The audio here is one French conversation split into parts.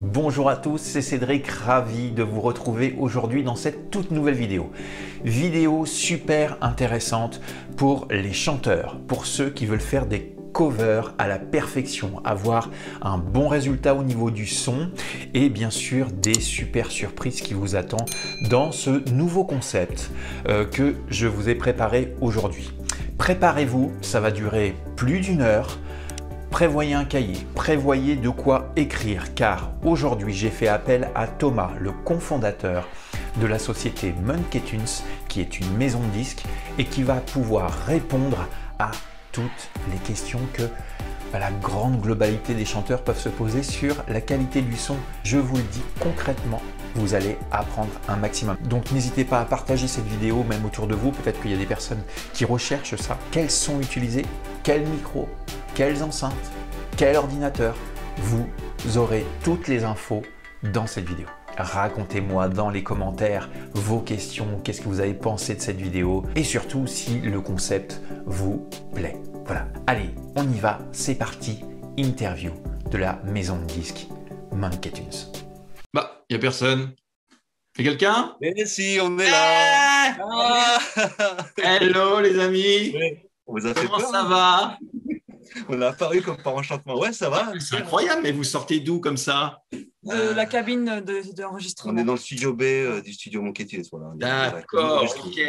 Bonjour à tous, c'est Cédric, ravi de vous retrouver aujourd'hui dans cette toute nouvelle vidéo. Vidéo super intéressante pour les chanteurs, pour ceux qui veulent faire des covers à la perfection, avoir un bon résultat au niveau du son et bien sûr des super surprises qui vous attendent dans ce nouveau concept que je vous ai préparé aujourd'hui. Préparez-vous, ça va durer plus d'1 heure. Prévoyez un cahier, prévoyez de quoi écrire car aujourd'hui j'ai fait appel à Thomas, le cofondateur de la société Monkey Tunes qui est une maison de disques et qui va pouvoir répondre à toutes les questions que la grande globalité des chanteurs peuvent se poser sur la qualité du son. Je vous le dis concrètement, vous allez apprendre un maximum. Donc n'hésitez pas à partager cette vidéo même autour de vous. Peut-être qu'il y a des personnes qui recherchent ça. Quels sons utiliser? Quel micro? Quelles enceintes? Quel ordinateur? Vous aurez toutes les infos dans cette vidéo. Racontez-moi dans les commentaires vos questions, qu'est-ce que vous avez pensé de cette vidéo et surtout si le concept vous plaît. Voilà, allez, on y va, c'est parti, interview de la maison de disques Monkey Tunes. Bah, il n'y a personne. C'est quelqu'un? Mais si, on est là. Ah Hello les amis. Ouais. On vous a fait Comment peur, ça hein. va? On a apparu comme par enchantement. Ouais, ça va. C'est incroyable, mais vous sortez d'où comme ça? De la cabine d'enregistrement. On est dans le studio B du studio Monkey Tunes. Voilà. D'accord, ok.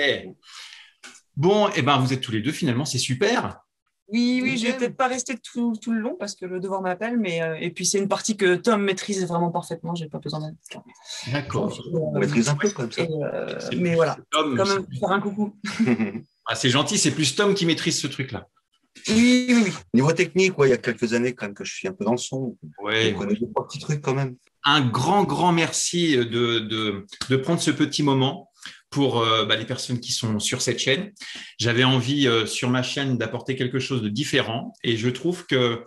Bon, et ben vous êtes tous les deux finalement, c'est super. Oui, je vais peut-être pas rester tout le long parce que le devoir m'appelle, mais et puis c'est une partie que Tom maîtrise vraiment parfaitement, j'ai pas besoin d'aide. D'accord. On maîtrise un peu comme ça. Mais voilà, Tom, quand même faire un coucou. Ah, c'est gentil, c'est plus Tom qui maîtrise ce truc-là. Oui. Niveau technique, ouais, il y a quelques années quand même que je suis un peu dans le son. Ouais. On connaît deux, trois petits trucs quand même. Un grand merci de prendre ce petit moment pour les personnes qui sont sur cette chaîne. J'avais envie sur ma chaîne d'apporter quelque chose de différent et je trouve que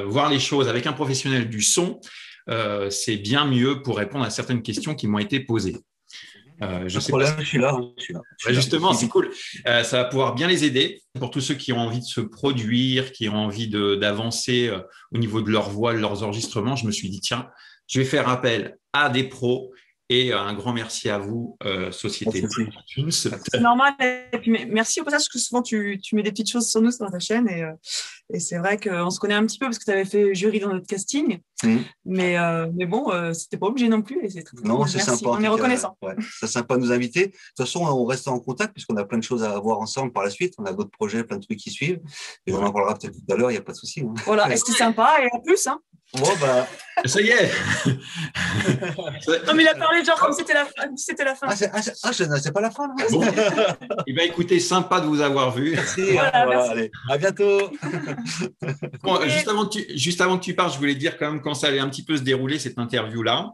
voir les choses avec un professionnel du son, c'est bien mieux pour répondre à certaines questions qui m'ont été posées. Je sais pas. Je suis là. Justement, c'est cool. Ça va pouvoir bien les aider pour tous ceux qui ont envie de se produire, qui ont envie d'avancer au niveau de leur voix, de leurs enregistrements. Je me suis dit, tiens, je vais faire appel à des pros et un grand merci à vous, Société. C'est normal. Et puis, merci au passage parce que souvent tu mets des petites choses sur nous sur ta chaîne et c'est vrai qu'on se connaît un petit peu parce que tu avais fait jury dans notre casting. Mais bon, c'était pas obligé non plus et c'est très non, cool. c'est Merci. sympa. On est reconnaissant. Ouais, c'est sympa de nous inviter. De toute façon, on reste en contact puisqu'on a plein de choses à voir ensemble par la suite. On a d'autres projets, plein de trucs qui suivent et on en parlera peut-être tout à l'heure. Il n'y a pas de souci. Hein. Voilà, et c'était sympa et en plus, hein. Bon, bah. Ça y est. Non, mais il a parlé genre comme c'était la fin. C'est pas la fin. Là. Bon. Eh bien, écoutez, sympa de vous avoir vu. Merci. Voilà, allez, à bientôt. Bon, juste avant que tu partes, je voulais te dire quand même quand ça allait un petit peu se dérouler cette interview-là.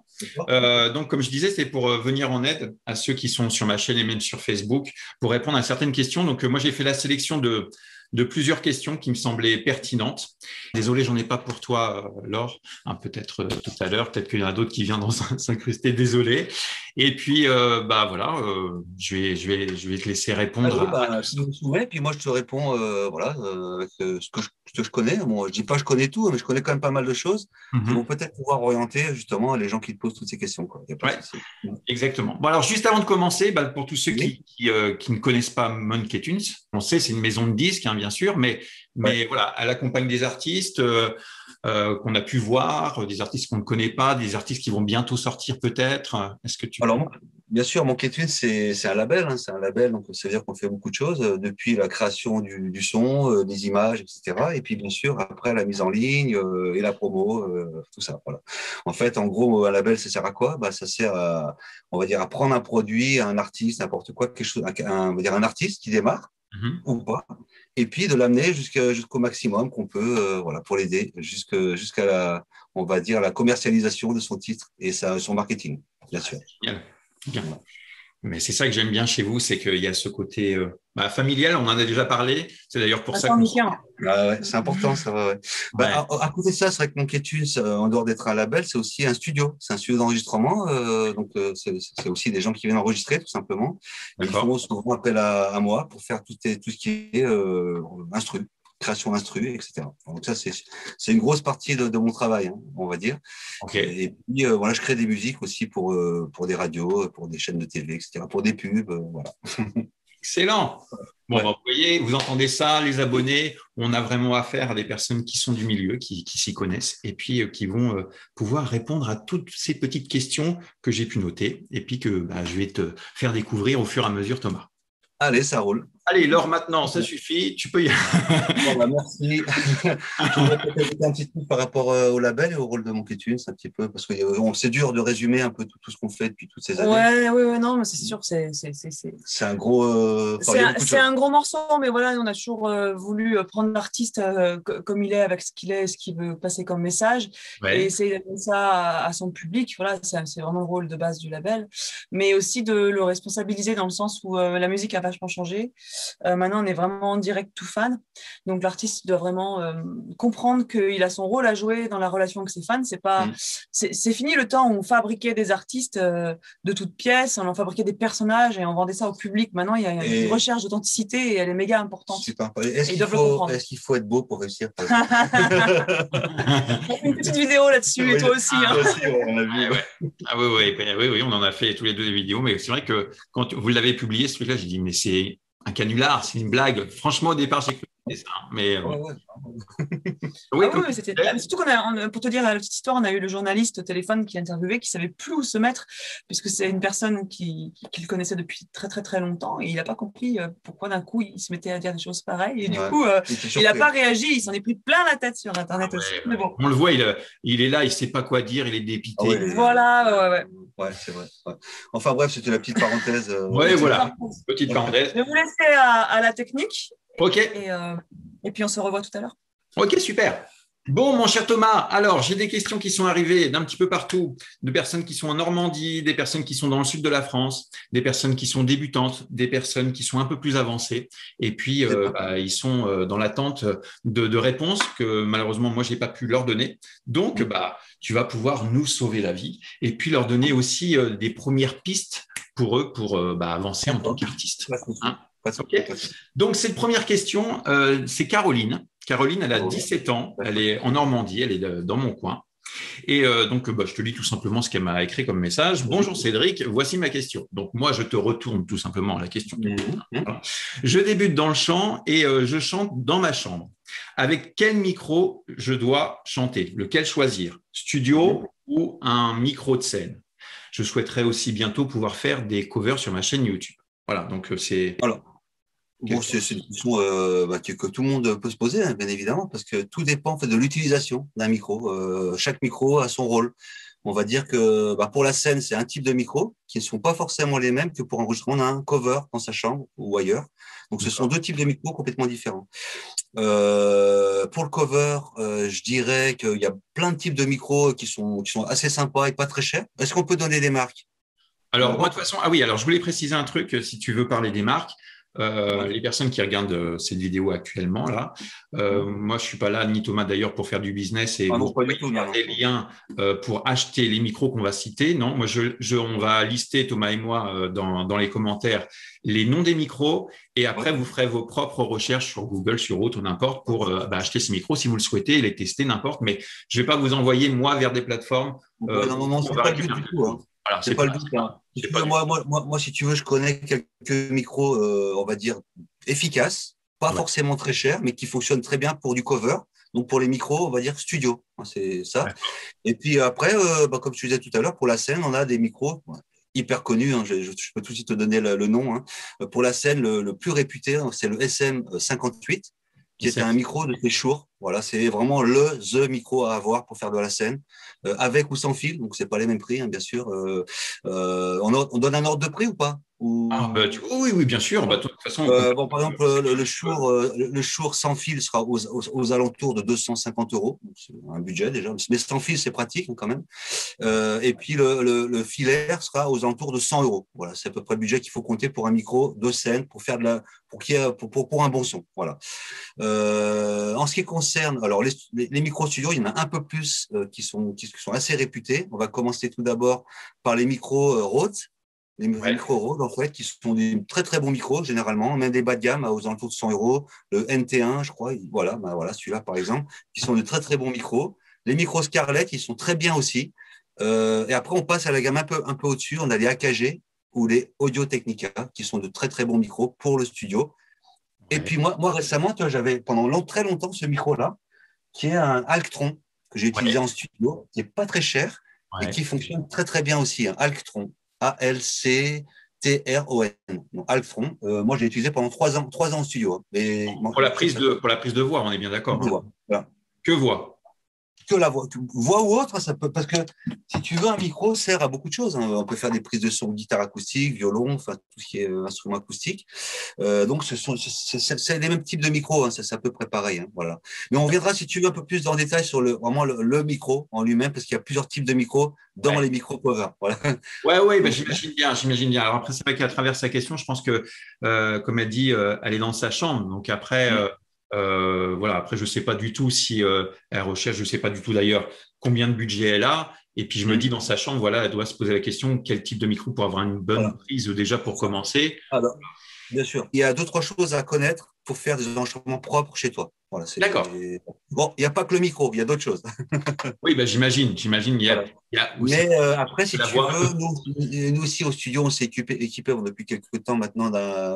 Donc, comme je disais, c'est pour venir en aide à ceux qui sont sur ma chaîne et même sur Facebook pour répondre à certaines questions. Donc, moi, j'ai fait la sélection de plusieurs questions qui me semblaient pertinentes. Désolé, j'en ai pas pour toi, Laure, peut-être tout à l'heure, peut-être qu'il y en a d'autres qui viennent s'incruster, désolé. Et puis, voilà, je vais te laisser répondre. Ouais, puis moi, je te réponds avec ce que je connais. Bon, je dis pas que je connais tout, mais je connais quand même pas mal de choses qui vont peut-être pouvoir orienter justement les gens qui te posent toutes ces questions. Quoi. Exactement. Bon, alors, juste avant de commencer, pour tous ceux qui ne connaissent pas Monkey Tunes, on sait, c'est une maison de disques, hein, bien sûr, mais voilà, elle accompagne des artistes qu'on a pu voir, des artistes qu'on ne connaît pas, des artistes qui vont bientôt sortir peut-être. Est-ce que tu... Alors, bien sûr, Monkey Tunes, c'est un label, hein, c'est un label, donc ça veut dire qu'on fait beaucoup de choses, depuis la création du son, des images, etc. Et puis, bien sûr, après la mise en ligne et la promo, tout ça. Voilà. En fait, en gros, un label, ça sert à quoi? Ça sert à, on va dire, à prendre un produit, un artiste, n'importe quoi, quelque chose, on va dire un artiste qui démarre ou pas, et puis de l'amener jusqu'au maximum qu'on peut, pour l'aider jusqu'à la, on va dire, la commercialisation de son titre et son marketing, bien sûr. Bien. Mais c'est ça que j'aime bien chez vous, c'est qu'il y a ce côté familial, on en a déjà parlé, c'est d'ailleurs pour ça que... c'est important, ça va. À côté de ça, c'est vrai que Monkey Tunes, en dehors d'être un label, c'est aussi un studio. C'est un studio d'enregistrement, donc c'est aussi des gens qui viennent enregistrer, tout simplement. Ils font souvent appel à moi pour faire tout ce qui est instru. création d'instru, etc. Donc ça, c'est une grosse partie de mon travail, hein, on va dire. Okay. Et puis, voilà, je crée des musiques aussi pour des radios, pour des chaînes de TV, etc., pour des pubs, voilà. Excellent. Bon, Ouais. vous voyez, vous entendez ça, les abonnés, on a vraiment affaire à des personnes qui sont du milieu, qui s'y connaissent et puis qui vont pouvoir répondre à toutes ces petites questions que j'ai pu noter et puis que je vais te faire découvrir au fur et à mesure, Thomas. Allez, ça roule. Allez, Laure, maintenant, ça suffit, tu peux y aller. Bon, merci. Je voudrais peut-être ajouter un petit truc par rapport au label et au rôle de Monkey Tunes, un petit peu, parce que c'est dur de résumer un peu tout ce qu'on fait depuis toutes ces années. Ouais, non, mais c'est sûr, c'est un gros. c'est un gros morceau, mais voilà, on a toujours voulu prendre l'artiste comme il est, avec ce qu'il est, ce qu'il veut passer comme message, et essayer d'amener ça à son public. Voilà, c'est vraiment le rôle de base du label, mais aussi de le responsabiliser dans le sens où la musique a vachement changé. Maintenant, on est vraiment en direct to fan, donc l'artiste doit vraiment comprendre qu'il a son rôle à jouer dans la relation avec ses fans. C'est fini le temps où on fabriquait des artistes de toutes pièces, on en fabriquait des personnages et on vendait ça au public. Maintenant, il y a une recherche d'authenticité et elle est méga importante. Super. Est-ce qu'il faut être beau pour réussir? On fait une petite vidéo là-dessus, et toi aussi. On a vu. Oui, on en a fait tous les deux des vidéos, mais c'est vrai que quand vous l'avez publié, ce truc-là, j'ai dit, mais c'est un canular, c'est une blague. Franchement, au départ, j'ai cru que c'était ça. Mais c'était surtout pour te dire la petite histoire, on a eu le journaliste au téléphone qui interviewait, qui savait plus où se mettre, puisque c'est une personne qu'il connaissait depuis très très très longtemps, et il n'a pas compris pourquoi d'un coup il se mettait à dire des choses pareilles, et du coup il n'a pas réagi, il s'en est pris plein la tête sur Internet aussi. Mais bon. On le voit, il est là, il ne sait pas quoi dire, il est dépité. Voilà. Ouais, c'est vrai. Ouais. Enfin bref, c'était la petite parenthèse. Voilà, petite parenthèse. Je vais vous laisser à la technique. Ok. Et puis on se revoit tout à l'heure. Ok, super. Bon, mon cher Thomas, alors j'ai des questions qui sont arrivées d'un petit peu partout, de personnes qui sont en Normandie, des personnes qui sont dans le sud de la France, des personnes qui sont débutantes, des personnes qui sont un peu plus avancées, et puis ils sont dans l'attente de réponses que malheureusement moi je n'ai pas pu leur donner. Donc, tu vas pouvoir nous sauver la vie et puis leur donner aussi des premières pistes pour eux pour avancer en tant qu'artistes. Hein? Okay. Donc, cette première question, c'est Caroline. Caroline, elle a 17 ans, elle est en Normandie, elle est dans mon coin. Et donc, je te lis tout simplement ce qu'elle m'a écrit comme message. Bonjour Cédric, voici ma question. Donc, moi, je te retourne tout simplement la question. Voilà. Je débute dans le chant et je chante dans ma chambre. Avec quel micro je dois chanter? Lequel choisir? Studio ou un micro de scène? Je souhaiterais aussi bientôt pouvoir faire des covers sur ma chaîne YouTube. Voilà, donc c'est… Bon, c'est une question que tout le monde peut se poser, hein, bien évidemment, parce que tout dépend en fait, de l'utilisation d'un micro. Chaque micro a son rôle. On va dire que pour la scène, c'est un type de micro qui ne sont pas forcément les mêmes que pour enregistrer un cover dans sa chambre ou ailleurs. Donc, ce sont deux types de micros complètement différents. Pour le cover, je dirais qu'il y a plein de types de micros qui sont assez sympas et pas très chers. Est-ce qu'on peut donner des marques? Alors, moi, de toute façon, alors je voulais préciser un truc, si tu veux parler des marques. Les personnes qui regardent cette vidéo actuellement là, moi je suis pas là ni Thomas d'ailleurs pour faire du business et vous des liens pour acheter les micros qu'on va citer. Non, moi on va lister Thomas et moi dans les commentaires les noms des micros et après vous ferez vos propres recherches sur Google, sur autre, n'importe pour acheter ces micros si vous le souhaitez, les tester n'importe. Mais je vais pas vous envoyer moi vers des plateformes. Non, c'est pas le but du tout. Hein. Alors, c'est pas le but. Moi, si tu veux, je connais quelques micros, on va dire, efficaces, pas forcément très chers, mais qui fonctionnent très bien pour du cover. Donc, pour les micros, on va dire studio. C'est ça. Ouais. Et puis après, comme je disais tout à l'heure, pour la scène, on a des micros hyper connus. Hein, je peux tout de suite te donner le nom. Hein. Pour la scène, le plus réputé, c'est le SM58, qui est un micro de chez Shure. Voilà, c'est vraiment the micro à avoir pour faire de la scène, avec ou sans fil, donc c'est pas les mêmes prix, hein, bien sûr. On donne un ordre de prix ou pas? Oui, bien sûr. De toute façon, par exemple, le Shure sans fil sera aux alentours de 250 €. C'est un budget déjà, mais sans fil, c'est pratique quand même. Et puis le filaire sera aux alentours de 100 €. Voilà, c'est à peu près le budget qu'il faut compter pour un micro de scène pour faire pour un bon son. Voilà. En ce qui concerne, alors les micros studio, il y en a un peu plus qui sont assez réputés. On va commencer tout d'abord par les micros Rode. Les micros Rode, en fait, qui sont des très très bons micros, généralement, même des bas de gamme aux alentours de 100 €. Le NT1, je crois, voilà, celui-là, par exemple, qui sont de très très bons micros. Les micros Scarlett, ils sont très bien aussi. Et après, on passe à la gamme un peu au-dessus. On a les AKG ou les Audio-Technica, qui sont de très très bons micros pour le studio. Et puis moi récemment, j'avais pendant très longtemps ce micro-là, qui est un Alctron que j'ai utilisé en studio, qui n'est pas très cher et qui fonctionne très très bien aussi. Un Alctron, Alctron. Donc, Alctron. Moi, je l'ai utilisé pendant 3 ans en studio. Et, pour la prise de voix, on est bien d'accord. Voilà. Que voix? Que la voix ou autre, ça peut, parce que si tu veux, un micro sert à beaucoup de choses. On peut faire des prises de son, guitare acoustique, violon, enfin tout ce qui est instrument acoustique. Donc c'est les mêmes types de micros, hein, c'est à peu près pareil. Voilà. Mais on reviendra si tu veux un peu plus dans le détail sur vraiment le micro en lui-même, parce qu'il y a plusieurs types de micros dans les micros cover. Voilà. Ouais, bah, j'imagine bien. Alors après, c'est vrai qu'à travers sa question, je pense que, comme elle dit, elle est dans sa chambre. Donc après. Voilà. Après, je sais pas du tout si elle recherche, je sais pas du tout d'ailleurs combien de budget elle a. Et puis je me dis dans sa chambre, voilà, elle doit se poser la question quel type de micro pour avoir une bonne prise déjà pour commencer. Alors, bien sûr. Il y a d'autres choses à connaître pour faire des enregistrements propres chez toi. Voilà, d'accord. Bon, il n'y a pas que le micro, il y a d'autres choses. Oui, bah, j'imagine. Il y a aussi. Mais après, si tu veux, nous aussi au studio, on s'est équipé depuis quelques temps maintenant.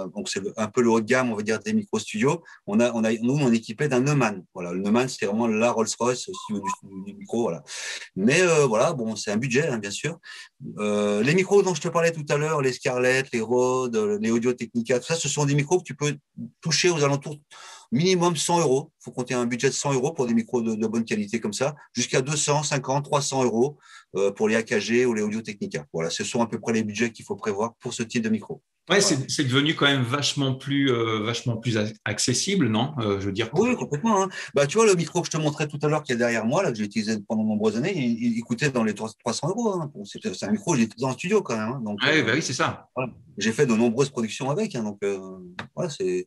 Donc c'est un peu le haut de gamme, on va dire, des micro studios. On est équipé d'un Neumann. Voilà, le Neumann, c'est vraiment la Rolls-Royce du micro. Voilà. Mais voilà, bon, c'est un budget, hein, bien sûr. Les micros dont je te parlais tout à l'heure, les Scarlett, les Rode, les Audio-Technica, tout ça, ce sont des micros que tu peux toucher aux alentours minimum 100 €. Il faut compter un budget de 100 € pour des micros de bonne qualité comme ça, jusqu'à 250, 300 € pour les AKG ou les Audio-Technica. Voilà, ce sont à peu près les budgets qu'il faut prévoir pour ce type de micro. Ouais, voilà. C'est devenu quand même vachement plus accessible, non? Je veux dire. Oui, complètement. Hein. Bah, tu vois, le micro que je te montrais tout à l'heure qui est derrière moi, là, que j'ai utilisé pendant de nombreuses années, il coûtait dans les 300 €. Hein. Bon, c'est un micro que j'ai utilisé en studio quand même. Hein. Donc, bah oui, c'est ça. Voilà. J'ai fait de nombreuses productions avec. Hein, donc, voilà, c'est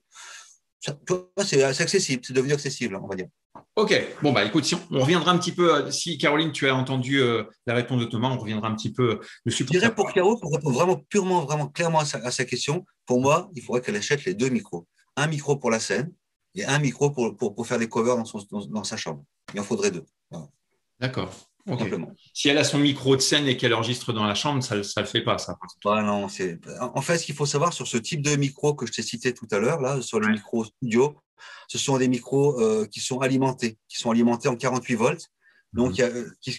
assez accessible. C'est devenu accessible, on va dire. Ok, bon, bah écoute, si on reviendra un petit peu, si Caroline, tu as entendu la réponse de Thomas, on reviendra un petit peu dessus. Je dirais pour Caro, pour répondre vraiment clairement à sa question, pour moi, il faudrait qu'elle achète les 2 micros. Un micro pour la scène et un micro pour faire des covers dans sa chambre. Il en faudrait 2. Voilà. D'accord. Okay. Simplement. Si elle a son micro de scène et qu'elle enregistre dans la chambre, ça le fait pas, ça. Bah non, en fait, ce qu'il faut savoir sur ce type de micro que je t'ai cité tout à l'heure, là, sur les micros studio, ce sont des micros qui sont alimentés en 48 volts. Donc,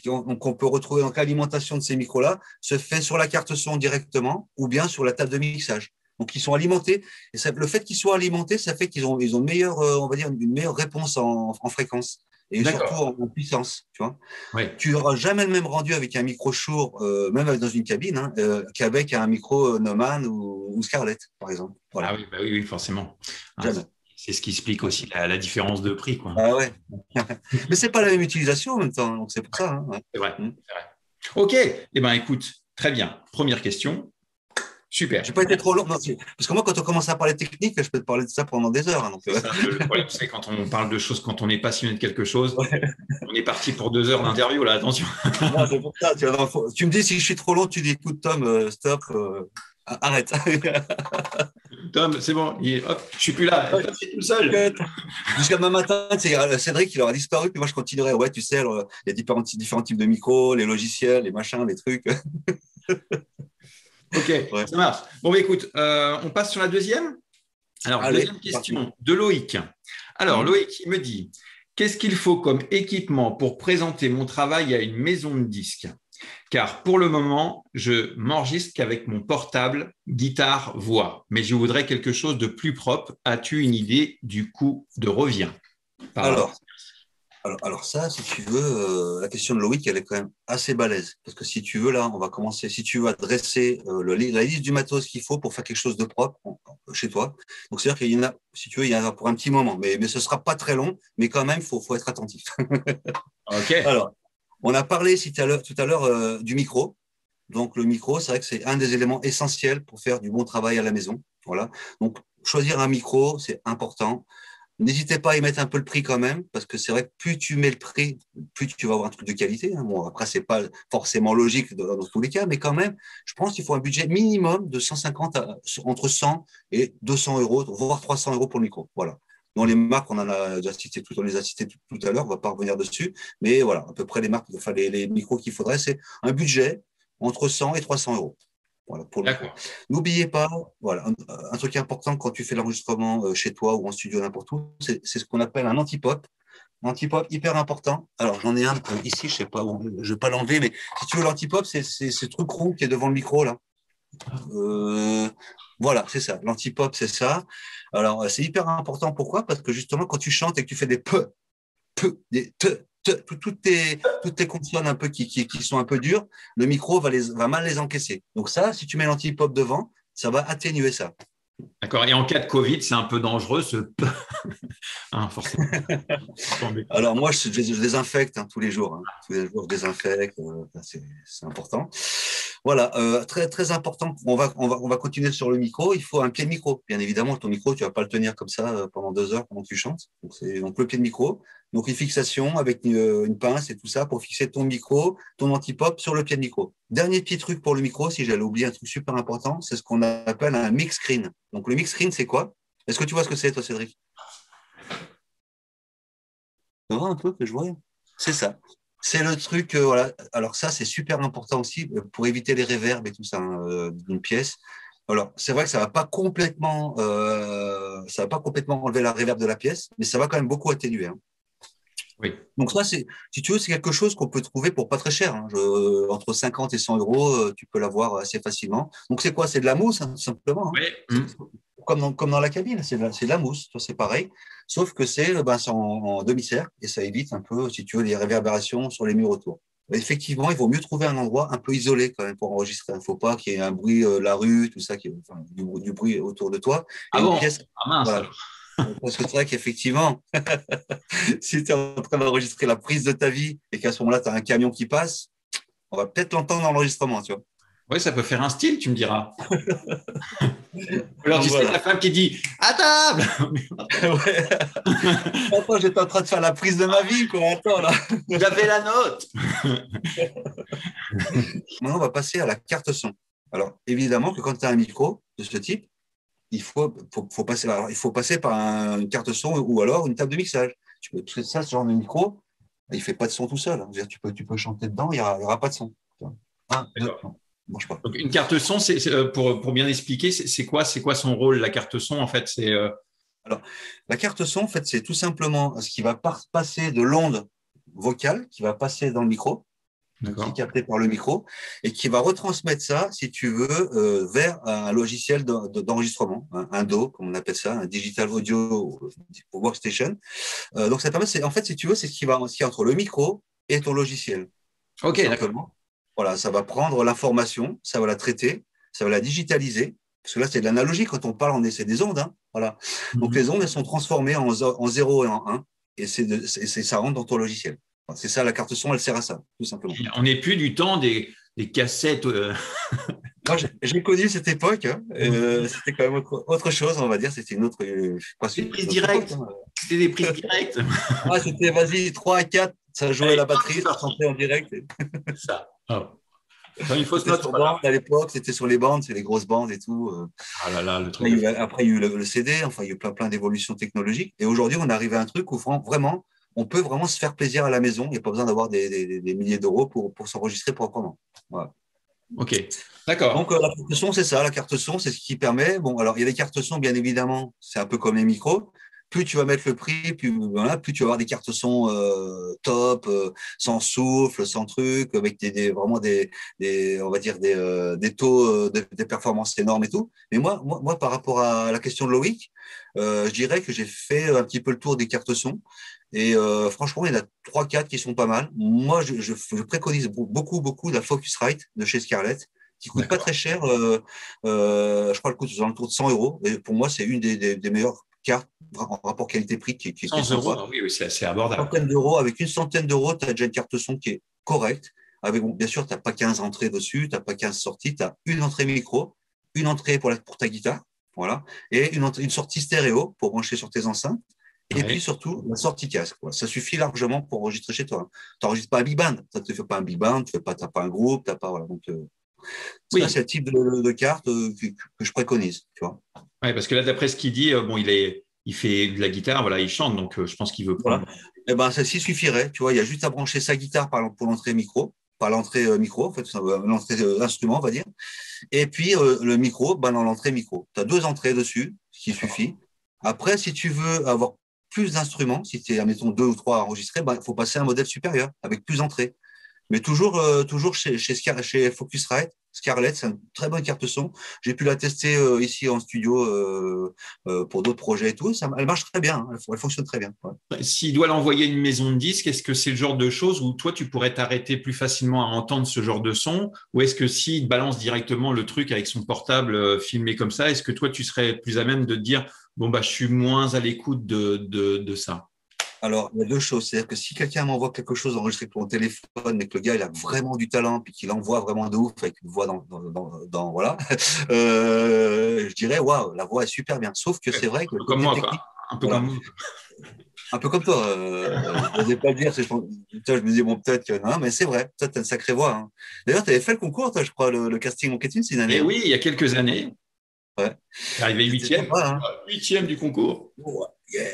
donc on peut retrouver donc l'alimentation de ces micros-là se fait sur la carte son directement ou bien sur la table de mixage. Donc, ils sont alimentés. Et le fait qu'ils soient alimentés, ça fait qu'ils ont une meilleure, on va dire, une meilleure réponse en fréquence. Et surtout en puissance, tu vois. Oui. Tu n'auras jamais le même rendu avec un micro Shure, même dans une cabine, hein, qu'avec un micro Neumann ou Scarlett, par exemple. Voilà. Ah oui, bah oui, forcément. Jamais. C'est ce qui explique aussi la différence de prix, quoi. Ah ouais. Mais c'est pas la même utilisation en même temps, donc c'est pour ça. Hein. C'est vrai. Ok. Eh ben, écoute, très bien. Première question. Super. Je n'ai pas été trop long. Non, parce que moi, quand on commence à parler technique, je peux te parler de ça pendant des heures. Hein, donc, ça, le problème, c'est quand on parle de choses, quand on est passionné de quelque chose, on est parti pour 2 heures d'interview, là, attention. Non, c'est pour ça. Tu me dis si je suis trop long, tu dis écoute, Tom, stop, arrête. Tom, c'est bon, hop, je suis plus là, je suis tout seul. Jusqu'à demain matin, Cédric, il aura disparu, puis moi, je continuerai. Ouais, tu sais, alors, il y a différents types de micros, les logiciels, les machins, les trucs. Ok, ça marche. Bon, bah, écoute, on passe sur la deuxième. Alors, deuxième question de Loïc. Alors, Loïc, il me dit, qu'est-ce qu'il faut comme équipement pour présenter mon travail à une maison de disques? Car pour le moment, je m'enregistre qu'avec mon portable, guitare, voix. Mais je voudrais quelque chose de plus propre. As-tu une idée du coût de revient? Alors ça, si tu veux, la question de Loïc, elle est quand même assez balèze. Parce que si tu veux, là, on va commencer. Si tu veux adresser la liste du matos qu'il faut pour faire quelque chose de propre chez toi. Donc, c'est-à-dire qu'il y en a, si tu veux, il y en a pour un petit moment. Mais ce ne sera pas très long. Mais quand même, il faut être attentif. Ok. Alors, on a parlé tout à l'heure du micro. Donc, le micro, c'est vrai que c'est un des éléments essentiels pour faire du bon travail à la maison. Voilà. Donc, choisir un micro, c'est important. N'hésitez pas à y mettre un peu le prix quand même, parce que c'est vrai que plus tu mets le prix, plus tu vas avoir un truc de qualité. Hein. Bon, après, c'est pas forcément logique dans tous les cas, mais quand même, je pense qu'il faut un budget minimum de 150 entre 100 et 200 euros, voire 300 euros pour le micro. Voilà. Dans les marques, on en a déjà cité, on les a citées tout à l'heure, on va pas revenir dessus, mais voilà, à peu près les marques, enfin les micros qu'il faudrait, c'est un budget entre 100 et 300 euros. Voilà, pour le coup. N'oubliez pas, voilà, un truc important quand tu fais l'enregistrement chez toi ou en studio n'importe où, c'est ce qu'on appelle un anti-pop. Un anti-pop hyper important. Alors j'en ai un ici, je sais pas, je vais pas l'enlever, mais si tu veux l'anti-pop, c'est ce truc rond qui est devant le micro là. Voilà, c'est ça. L'anti-pop, c'est ça. Alors c'est hyper important. Pourquoi? Parce que justement, quand tu chantes et que tu fais des des toutes tes consonnes un peu qui sont un peu dures, le micro va mal les encaisser. Donc ça, si tu mets l'anti-pop devant, ça va atténuer ça. D'accord. Et en cas de Covid, c'est un peu dangereux, ce hein, forcément. Alors moi, je désinfecte tous les jours. Hein. Tous les jours, je désinfecte. C'est important. Voilà, très très important. On va continuer sur le micro. Il faut un pied de micro. Bien évidemment, ton micro, tu vas pas le tenir comme ça pendant 2 heures pendant que tu chantes. Donc le pied de micro. Donc une fixation avec une pince et tout ça pour fixer ton micro, ton anti-pop sur le pied de micro. Dernier petit truc pour le micro, si j'allais oublier un truc super important, c'est ce qu'on appelle un mix screen. Donc le mix screen, c'est quoi? Est-ce que tu vois ce que c'est, toi, Cédric? Tu vois un peu que je vois? C'est ça. C'est le truc, voilà. Alors ça, c'est super important aussi pour éviter les réverbes et tout ça d'une pièce. Alors, c'est vrai que ça va pas complètement enlever la réverb de la pièce, mais ça va quand même beaucoup atténuer. Hein. Oui. Donc ça, si tu veux, c'est quelque chose qu'on peut trouver pour pas très cher. Hein. Entre 50 et 100 euros, tu peux l'avoir assez facilement. Donc c'est quoi? C'est de la mousse, hein, tout simplement. Hein. Oui. Comme dans la cabine, c'est de la mousse, c'est pareil. Sauf que c'est en demi-cercle et ça évite un peu, si tu veux, les réverbérations sur les murs autour. Effectivement, il vaut mieux trouver un endroit un peu isolé quand même pour enregistrer. Il ne faut pas qu'il y ait un bruit, la rue, tout ça, du bruit autour de toi. Ah et bon? Pièce, ah mince. Voilà. Parce que c'est vrai qu'effectivement, si tu es en train d'enregistrer la prise de ta vie et qu'à ce moment-là, tu as un camion qui passe, on va peut-être l'entendre dans l'enregistrement, tu vois. Oui, ça peut faire un style, tu me diras. Alors, tu sais, la femme qui dit « à table !» Ouais. Attends, j'étais en train de faire la prise de ma vie, quoi. Attends, là. J'avais la note. Maintenant, on va passer à la carte son. Alors, évidemment que quand tu as un micro de ce type, il faut passer par une carte son ou alors une table de mixage. Tu peux tout ça, ce genre de micro, il ne fait pas de son tout seul. Hein. Tu peux chanter dedans, il n'y aura pas de son. Un, deux, non. Marche pas. Donc, une carte son, pour bien expliquer, c'est quoi son rôle, la carte son, en fait Alors, la carte son, en fait, c'est tout simplement ce qui va passer de l'onde vocale, qui va passer dans le micro, qui est capté par le micro, et qui va retransmettre ça, si tu veux, vers un logiciel d'enregistrement, un DAW, comme on appelle ça, un Digital Audio Workstation. Donc, ça permet, en fait, si tu veux, c'est ce qui est entre le micro et ton logiciel. Ok, d'accord. Voilà, ça va prendre l'information, ça va la traiter, ça va la digitaliser. Parce que là, c'est de l'analogie. Quand on parle, c'est des ondes. Hein, voilà. Donc, les ondes, elles sont transformées en 0 et en 1. Et ça rentre dans ton logiciel. Enfin, c'est ça, la carte son, elle sert à ça, tout simplement. On n'est plus du temps des cassettes. Moi, j'ai connu cette époque. Hein, c'était quand même autre chose, on va dire. C'était une autre. Des prises directes. Hein. C'était des prises directes. Ah, c'était, vas-y, 3 à 4. Ça jouait la batterie, ça chantait en direct. C'est ça. Oh. Une fausse note. À l'époque, c'était sur les bandes, c'est les grosses bandes et tout. Ah là là, le truc. Après, il y a eu le CD, enfin, il y a eu plein d'évolutions technologiques. Et aujourd'hui, on est arrivé à un truc où vraiment, on peut vraiment se faire plaisir à la maison. Il n'y a pas besoin d'avoir des milliers d'euros pour s'enregistrer proprement. Voilà. Ok, d'accord. Donc, la carte son, c'est ça. La carte son, c'est ce qui permet. Bon, alors, il y a des cartes son, bien évidemment, c'est un peu comme les micros. Plus tu vas mettre le prix, plus tu vas avoir des cartes son top, sans souffle, sans truc, avec vraiment on va dire des taux des performances énormes et tout. Mais moi, par rapport à la question de Loïc, je dirais que j'ai fait un petit peu le tour des cartes son. Et franchement, il y en a 3-4 qui sont pas mal. Moi, je préconise beaucoup la Focusrite de chez Scarlett, qui coûte pas très cher. Je crois qu'elle coûte aux alentours de 100 euros. Et pour moi, c'est une des meilleures cartes en rapport qualité-prix qui est 100 euros, oui, c'est assez abordable. Avec une centaine d'euros, tu as déjà une carte son qui est correcte. Bien sûr, tu n'as pas 15 entrées dessus, tu n'as pas 15 sorties, tu as une entrée micro, une entrée pour ta guitare, voilà, et une sortie stéréo pour brancher sur tes enceintes, Et puis surtout, la sortie casque. Quoi. Ça suffit largement pour enregistrer chez toi. Tu n'enregistres pas un big band. Ça ne te fait pas un big band, tu n'as pas un groupe, tu n'as pas. Voilà. Donc, ça, c'est le type de carte que je préconise. Tu vois. Ouais, parce que là, d'après ce qu'il dit, bon, il fait de la guitare, voilà, il chante, donc je pense qu'il veut prendre. Voilà. Eh ben, celle-ci suffirait. Tu vois, il y a juste à brancher sa guitare pour l'entrée micro, par l'entrée micro, en fait, l'entrée instrument, on va dire. Et puis le micro, dans l'entrée micro. Tu as 2 entrées dessus, ce qui suffit. Après, si tu veux avoir plus d'instruments, si tu es, admettons, 2 ou 3 enregistrés, il faut passer à un modèle supérieur avec plus d'entrées. Mais toujours chez Focusrite, Scarlett, c'est une très bonne carte son. J'ai pu la tester ici en studio pour d'autres projets et tout. Elle marche très bien, hein. Elle fonctionne très bien. Ouais. S'il doit l'envoyer à une maison de disques, est-ce que c'est le genre de choses où toi, tu pourrais t'arrêter plus facilement à entendre ce genre de son? Ou est-ce que s'il balance directement le truc avec son portable filmé comme ça, est-ce que toi, tu serais plus à même de te dire, bon, bah, je suis moins à l'écoute de ça? Alors, il y a 2 choses. C'est-à-dire que si quelqu'un m'envoie quelque chose enregistré pour mon téléphone, mais que le gars il a vraiment du talent, puis qu'il envoie vraiment de ouf avec une voix voilà, je dirais waouh, la voix est super bien. Sauf que c'est vrai que comme moi, quoi. Un peu comme moi. Un peu comme toi. Je n'osais pas le dire. Je me dis bon, peut-être que non, mais c'est vrai. Toi, tu as une sacrée voix. Hein. D'ailleurs, tu avais fait le concours, toi, je crois, le casting Monkey Tunes, c'est une année. Et oui, il y a quelques années. Ouais. Arrivé 8e. Hein. 8e du concours. Oh, yeah.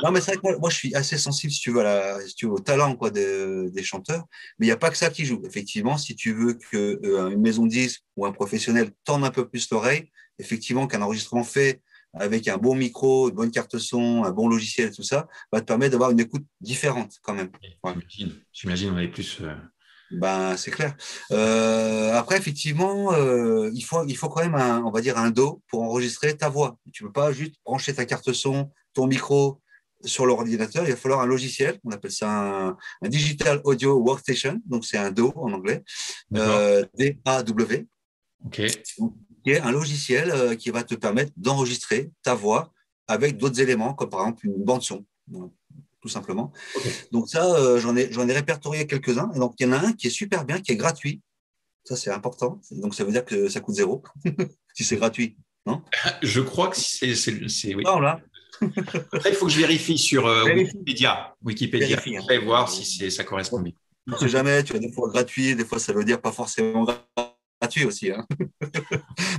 Non, mais c'est vrai que moi, je suis assez sensible, si tu veux, au talent quoi, des chanteurs. Mais il n'y a pas que ça qui joue. Effectivement, si tu veux qu'une maison de disques ou un professionnel tende un peu plus l'oreille, effectivement, qu'un enregistrement fait avec un bon micro, une bonne carte son, un bon logiciel, tout ça, va te permettre d'avoir une écoute différente quand même. Ouais. J'imagine, on est plus. Ben, c'est clair. Après, effectivement, il faut quand même on va dire un dos pour enregistrer ta voix. Tu ne peux pas juste brancher ta carte son, ton micro sur l'ordinateur. Il va falloir un logiciel. On appelle ça un Digital Audio Workstation. Donc, c'est un DAW en anglais. DAW. OK. Qui est un logiciel qui va te permettre d'enregistrer ta voix avec d'autres éléments, comme par exemple une bande son. Tout simplement. Okay. Donc ça, j'en ai répertorié quelques-uns. Et donc, il y en a un qui est super bien, qui est gratuit. Ça, c'est important. Donc, ça veut dire que ça coûte 0 si c'est gratuit, non? Je crois que c'est oui. Non, là. Après, il faut que je vérifie sur Wikipédia. Vérifie, je vais voir si ça correspond bien. On ne sait jamais, tu as des fois gratuit, des fois ça veut dire pas forcément gratuit aussi. Hein.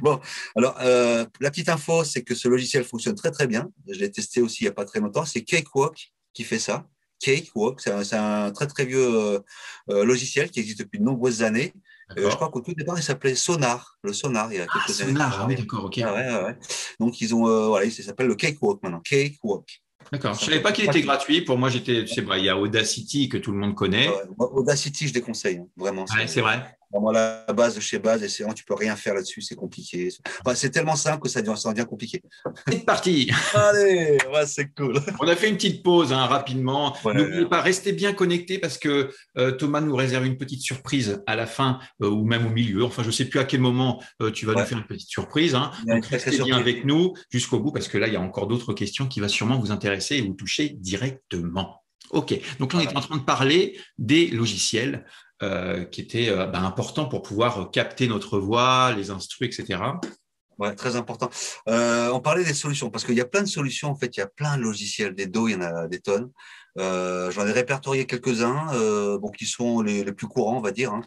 Bon, alors, la petite info, c'est que ce logiciel fonctionne très, très bien. Je l'ai testé aussi il n'y a pas très longtemps. C'est Cakewalk qui fait ça. Cakewalk, c'est un très très vieux logiciel qui existe depuis de nombreuses années. Je crois qu'au tout départ, il s'appelait Sonar, le Sonar, il y a quelques années. Sonar, oui, d'accord, ok. Ouais. Donc, ils ont, voilà, il s'appelle le Cakewalk maintenant, Cakewalk. D'accord, je ne savais pas qu'il était gratuit. Pour moi, tu sais, il y a Audacity que tout le monde connaît. Audacity, je déconseille, hein, vraiment. Ouais, c'est vrai. Vraiment la base de chez base, et tu ne peux rien faire là-dessus, c'est compliqué. Enfin, c'est tellement simple que ça devient compliqué. C'est parti. Allez, ouais, c'est cool. On a fait une petite pause rapidement. Ouais, n'oubliez pas, restez bien connectés parce que Thomas nous réserve une petite surprise à la fin ou même au milieu. Enfin, je ne sais plus à quel moment tu vas nous faire une petite surprise. Hein. Donc, restez bien avec nous jusqu'au bout parce que là, il y a encore d'autres questions qui vont sûrement vous intéresser et vous toucher directement. OK, donc là, on est en train de parler des logiciels qui étaient importants pour pouvoir capter notre voix, les instrus, etc. Ouais, très important. On parlait des solutions parce qu'il y a plein de solutions. En fait, il y a plein de logiciels, des DAW, il y en a des tonnes. J'en ai répertorié quelques-uns, qui sont les plus courants, on va dire. Hein.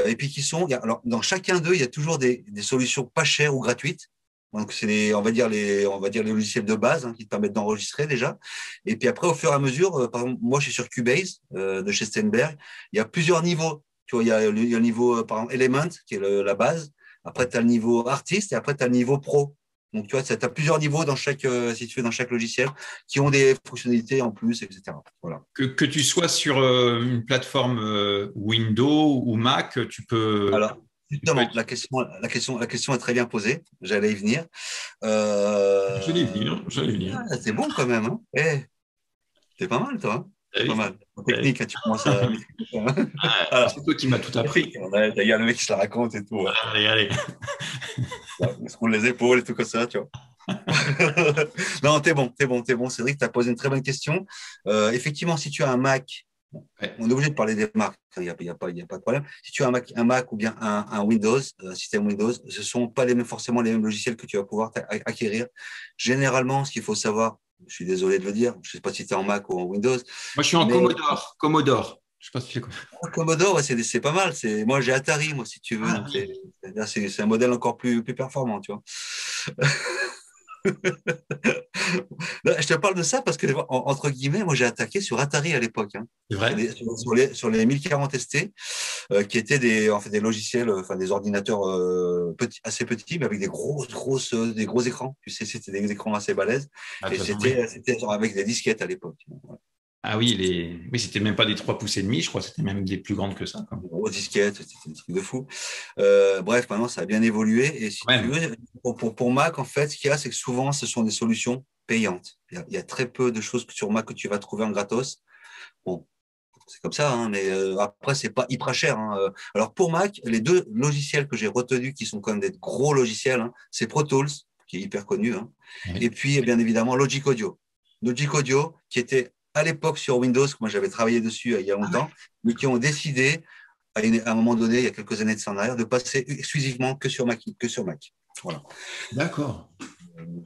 Et puis alors, dans chacun d'eux, il y a toujours des solutions pas chères ou gratuites. Donc, c'est on va dire les logiciels de base qui te permettent d'enregistrer déjà. Et puis après, au fur et à mesure, par exemple, moi, je suis sur Cubase de chez Steinberg. Il y a plusieurs niveaux. Tu vois, il y a le niveau, par exemple, Element, qui est la base. Après, tu as le niveau artiste et après, tu as le niveau pro. Donc, tu vois, tu as plusieurs niveaux dans chaque logiciel qui ont des fonctionnalités en plus, etc. Voilà. Que tu sois sur une plateforme Windows ou Mac, tu peux… Alors, justement, la question est très bien posée. J'allais y venir. J'allais y venir. Ah, c'est bon quand même. Hein, c'est pas mal, toi. Hein. C'est pas mal. En technique, tu commences à… C'est toi qui m'as tout appris. Il y a le mec qui se la raconte et tout. Ouais. Allez. On se roule les épaules et tout comme ça, tu vois. Non, t'es bon. Cédric, tu as posé une très bonne question. Effectivement, si tu as un Mac, on est obligé de parler des marques, il n'y a pas de problème. Si tu as un Mac ou bien un Windows, un système Windows, ce ne sont pas forcément les mêmes logiciels que tu vas pouvoir acquérir. Généralement, ce qu'il faut savoir, Je suis désolé de le dire. Je ne sais pas si tu es en Mac ou en Windows. Moi, je suis en Commodore. Commodore. Je sais pas si tu sais quoi. Commodore, ouais, c'est pas mal. Moi, j'ai Atari, moi, si tu veux. Ah, C'est un modèle encore plus performant, tu vois. Je te parle de ça parce que, entre guillemets, moi, j'ai attaqué sur Atari à l'époque. Hein. c'est vrai. Sur les 1040 ST, qui étaient des logiciels, enfin des ordinateurs assez petits, mais avec des gros écrans. Tu sais, c'était des écrans assez balèzes. Ah, Et c'était avec des disquettes à l'époque. Ouais. Ah oui, c'était même pas des 3,5 pouces, je crois, c'était même des plus grandes que ça. Des grosses disquettes, c'était un truc de fou. Bref, maintenant, ça a bien évolué. Et si tu veux, pour Mac, en fait, ce qu'il y a, c'est que souvent, ce sont des solutions payantes. Il y a très peu de choses sur Mac que tu vas trouver en gratos. Bon, c'est comme ça, hein, mais après, c'est pas hyper cher. Hein. Alors, pour Mac, les deux logiciels que j'ai retenus, qui sont quand même des gros logiciels, hein, c'est Pro Tools, qui est hyper connu, hein, et puis, bien évidemment, Logic Audio. Logic Audio, qui était à l'époque sur Windows, que moi j'avais travaillé dessus il y a longtemps, mais qui ont décidé, à un moment donné, il y a quelques années de ça en arrière, de passer exclusivement que sur Mac. Voilà. D'accord.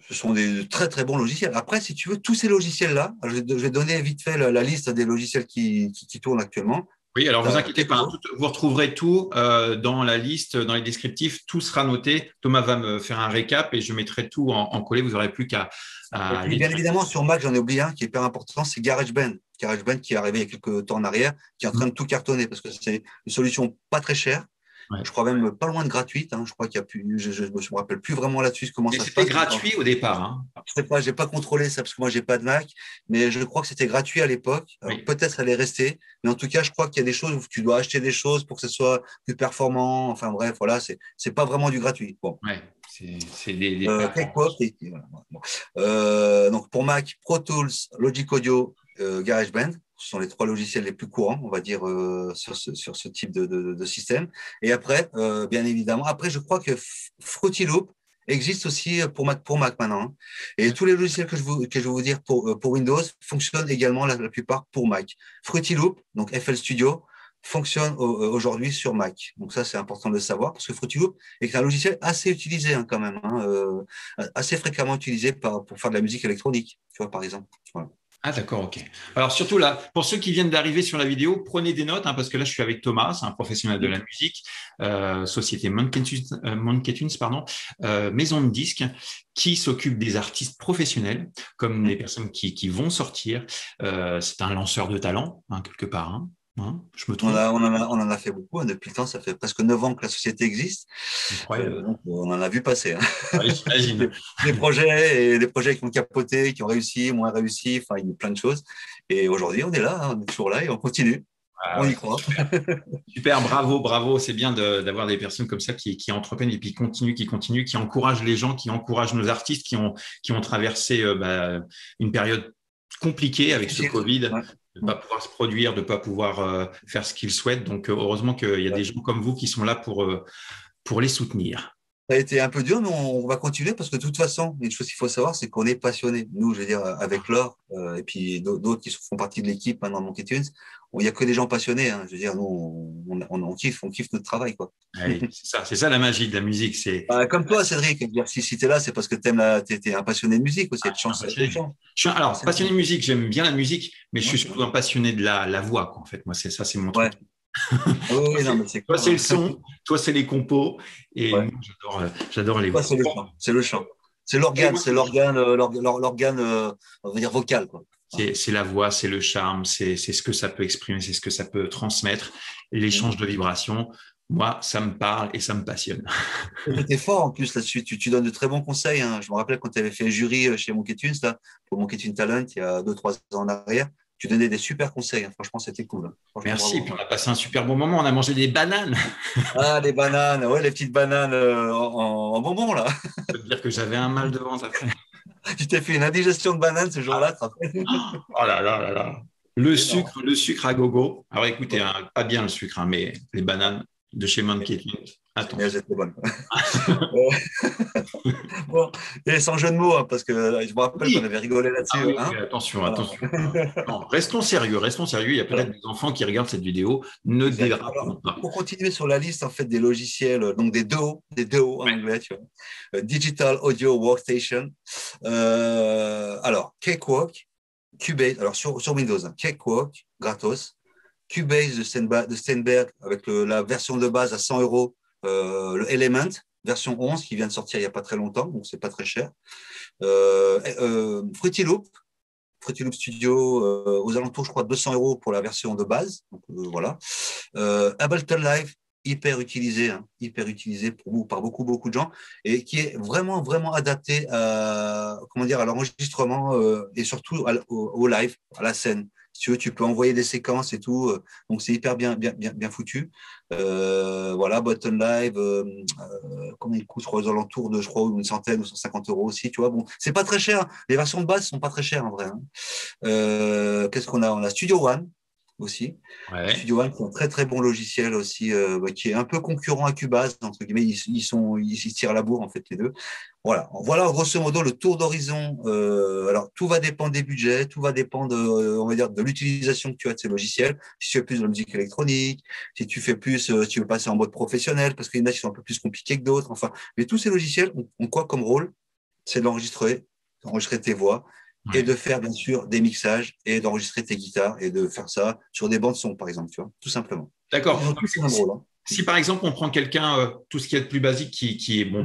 Ce sont des très très bons logiciels. Après, si tu veux, tous ces logiciels-là, je vais donner vite fait la liste des logiciels qui tournent actuellement. Oui, alors vous inquiétez pas, vous retrouverez tout dans la liste, dans les descriptifs, tout sera noté. Thomas va me faire un récap et je mettrai tout en collé, vous n'aurez plus qu'à… Et puis, bien évidemment, sur Mac, j'en ai oublié un qui est hyper important, c'est GarageBand. GarageBand qui est arrivé il y a quelques temps en arrière, qui est en train de tout cartonner parce que c'est une solution pas très chère. Ouais. Je crois même pas loin de gratuite. Hein. Je crois qu'il y a plus, je me rappelle plus vraiment là-dessus comment ça se passe. C'était gratuit au départ. Hein. Je sais pas, j'ai pas contrôlé ça parce que moi j'ai pas de Mac, mais je crois que c'était gratuit à l'époque. Oui. Peut-être ça allait rester, mais en tout cas, je crois qu'il y a des choses où tu dois acheter des choses pour que ce soit plus performant. Enfin bref, voilà, c'est pas vraiment du gratuit. Bon. Ouais. C'est des donc pour Mac, Pro Tools, Logic Audio, GarageBand. Ce sont les trois logiciels les plus courants, on va dire, sur ce type de système. Et après, bien évidemment, je crois que Fruity Loop existe aussi pour Mac maintenant. Hein. Et tous les logiciels que je vais vous dire pour Windows fonctionnent également la plupart pour Mac. Fruity Loop, donc FL Studio, fonctionne aujourd'hui sur Mac. Donc ça, c'est important de le savoir parce que Fruity Loop est un logiciel assez utilisé hein, quand même, hein, assez fréquemment utilisé pour faire de la musique électronique, tu vois, par exemple. Voilà. Ah d'accord, ok. Alors surtout là, pour ceux qui viennent d'arriver sur la vidéo, prenez des notes hein, parce que là je suis avec Thomas, c'est un professionnel de la musique, société Monkey Tunes, maison de disques qui s'occupe des artistes professionnels comme les personnes qui vont sortir. C'est un lanceur de talent hein, quelque part. Hein. Je me trompe. On en a fait beaucoup. Hein, depuis le temps, ça fait presque 9 ans que la société existe. Donc, on en a vu passer. Hein. Ouais, j'imagine. des projets qui ont capoté, qui ont réussi, moins réussi. Enfin, il y a plein de choses. Et aujourd'hui, on est là, hein, on est toujours là et on continue. On y croit. Super, bravo. C'est bien d'avoir des personnes comme ça qui entreprennent et puis qui continuent, qui encouragent les gens, qui encouragent nos artistes qui ont traversé une période compliquée avec ce Covid. Ouais. De ne pas pouvoir se produire, de ne pas pouvoir faire ce qu'ils souhaitent. Donc, heureusement qu'il y a des gens comme vous qui sont là pour les soutenir. Ça a été un peu dur, mais on va continuer parce que de toute façon, une chose qu'il faut savoir, c'est qu'on est passionné. Nous, je veux dire, avec Laure et puis d'autres qui font partie de l'équipe maintenant de Monkey Tunes, il n'y a que des gens passionnés. Hein. Je veux dire, nous, on kiffe notre travail. Quoi. Allez, c'est ça la magie de la musique. Comme toi, Cédric, si tu es là, c'est parce que tu es un passionné de musique aussi. Alors, passionné de musique, j'aime bien la musique, mais je suis surtout un passionné de la voix. Quoi, en fait, moi, c'est mon truc. Oui, non, mais toi, c'est le son, toi, c'est les compos, et moi, j'adore les voix. C'est le chant. C'est l'organe, on va dire vocal. Quoi. C'est la voix, c'est le charme, c'est ce que ça peut exprimer, c'est ce que ça peut transmettre, l'échange de vibrations. Moi, ça me parle et ça me passionne. Tu es fort en plus là-dessus, tu donnes de très bons conseils. Hein. Je me rappelle quand tu avais fait jury chez Monkey Tunes, là, pour Monkey Tunes Talent, il y a 2-3 ans en arrière. Tu donnais des super conseils. Hein. Franchement, c'était cool. Hein. Merci. Puis on a passé un super bon moment. On a mangé des bananes. Ah, les bananes. Ouais, les petites bananes en bonbons, là. Je peux te dire que j'avais un mal de ventre après. Tu t'es fait une indigestion de bananes ce jour-là. Oh là là là là. Le sucre à gogo. Alors écoutez, pas bien le sucre, hein, mais les bananes de chez Monkey Tunes. Attends. Elles étaient bonnes. Bon, et sans jeu de mots, hein, parce que je me rappelle qu'on avait rigolé là-dessus. Ah oui, hein, attention. Non, restons sérieux. Il y a peut-être des enfants qui regardent cette vidéo. Ne dérapons pas. Pour continuer sur la liste en fait, des logiciels, donc des DAW en anglais, tu vois. Digital Audio Workstation. Alors, Cakewalk, Cubase, alors sur Windows, hein, Cakewalk, gratos. Cubase de Steinberg avec la version de base à 100 €. Le Element, version 11, qui vient de sortir il n'y a pas très longtemps, donc c'est pas très cher. Fruity Loop Studio, aux alentours, je crois, de 200 € pour la version de base. Donc, voilà. Ableton Live, hyper utilisé par beaucoup de gens, et qui est vraiment, vraiment adapté à l'enregistrement et surtout au live, à la scène. Si tu veux, tu peux envoyer des séquences et tout, donc c'est hyper bien foutu. Voilà, Ableton Live, combien il coûte, je crois, aux alentours de, une centaine ou 150 € aussi, tu vois. Bon, c'est pas très cher. Les versions de base sont pas très chères en vrai. Hein. Qu'est-ce qu'on a? On a Studio One aussi. Ouais. Studio One, qui est un très très bon logiciel aussi, qui est un peu concurrent à Cubase, entre guillemets, ils se tirent la bourre en fait les deux. Voilà, grosso modo le tour d'horizon. Alors tout va dépendre des budgets, tout va dépendre, on va dire, de l'utilisation que tu as de ces logiciels. Si tu fais plus de la musique électronique, si tu fais plus, si tu veux passer en mode professionnel, parce qu'il y en a qui sont un peu plus compliqués que d'autres. Enfin, mais tous ces logiciels ont quoi comme rôle? C'est d'enregistrer tes voix. Et de faire, bien sûr, des mixages et d'enregistrer tes guitares et de faire ça sur des bandes son, par exemple, tu vois, tout simplement. D'accord. Hein. Si par exemple, on prend quelqu'un, tout ce qui est de plus basique,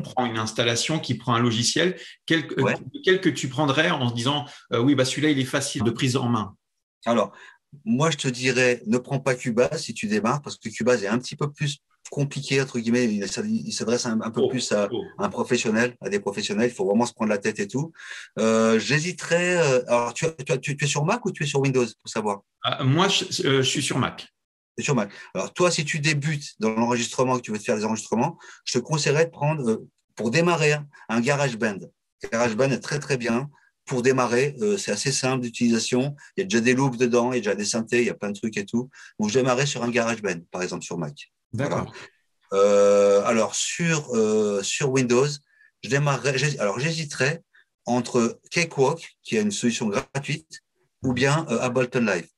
prend une installation, qui prend un logiciel, quel que tu prendrais en se disant, oui, celui-là, il est facile de prise en main? Alors, moi, je te dirais, ne prends pas Cubase si tu démarres, parce que Cubase est un petit peu plus compliqué, entre guillemets. Il s'adresse un peu plus à un professionnel, à des professionnels. Il faut vraiment se prendre la tête et tout. J'hésiterais. Alors, tu es sur Mac ou tu es sur Windows, pour savoir? Moi, je suis sur Mac. C'est sur Mac. Alors, toi, si tu débutes dans l'enregistrement, que tu veux te faire des enregistrements, je te conseillerais de prendre, pour démarrer, un GarageBand. GarageBand est très, très bien. Pour démarrer, c'est assez simple d'utilisation. Il y a déjà des loops dedans, il y a déjà des synthés, il y a plein de trucs et tout. Donc, je démarrais sur un GarageBand, par exemple, sur Mac. D'accord. Voilà. Alors, sur Windows, j'hésiterais entre Cakewalk, qui est une solution gratuite, ou bien Ableton Live.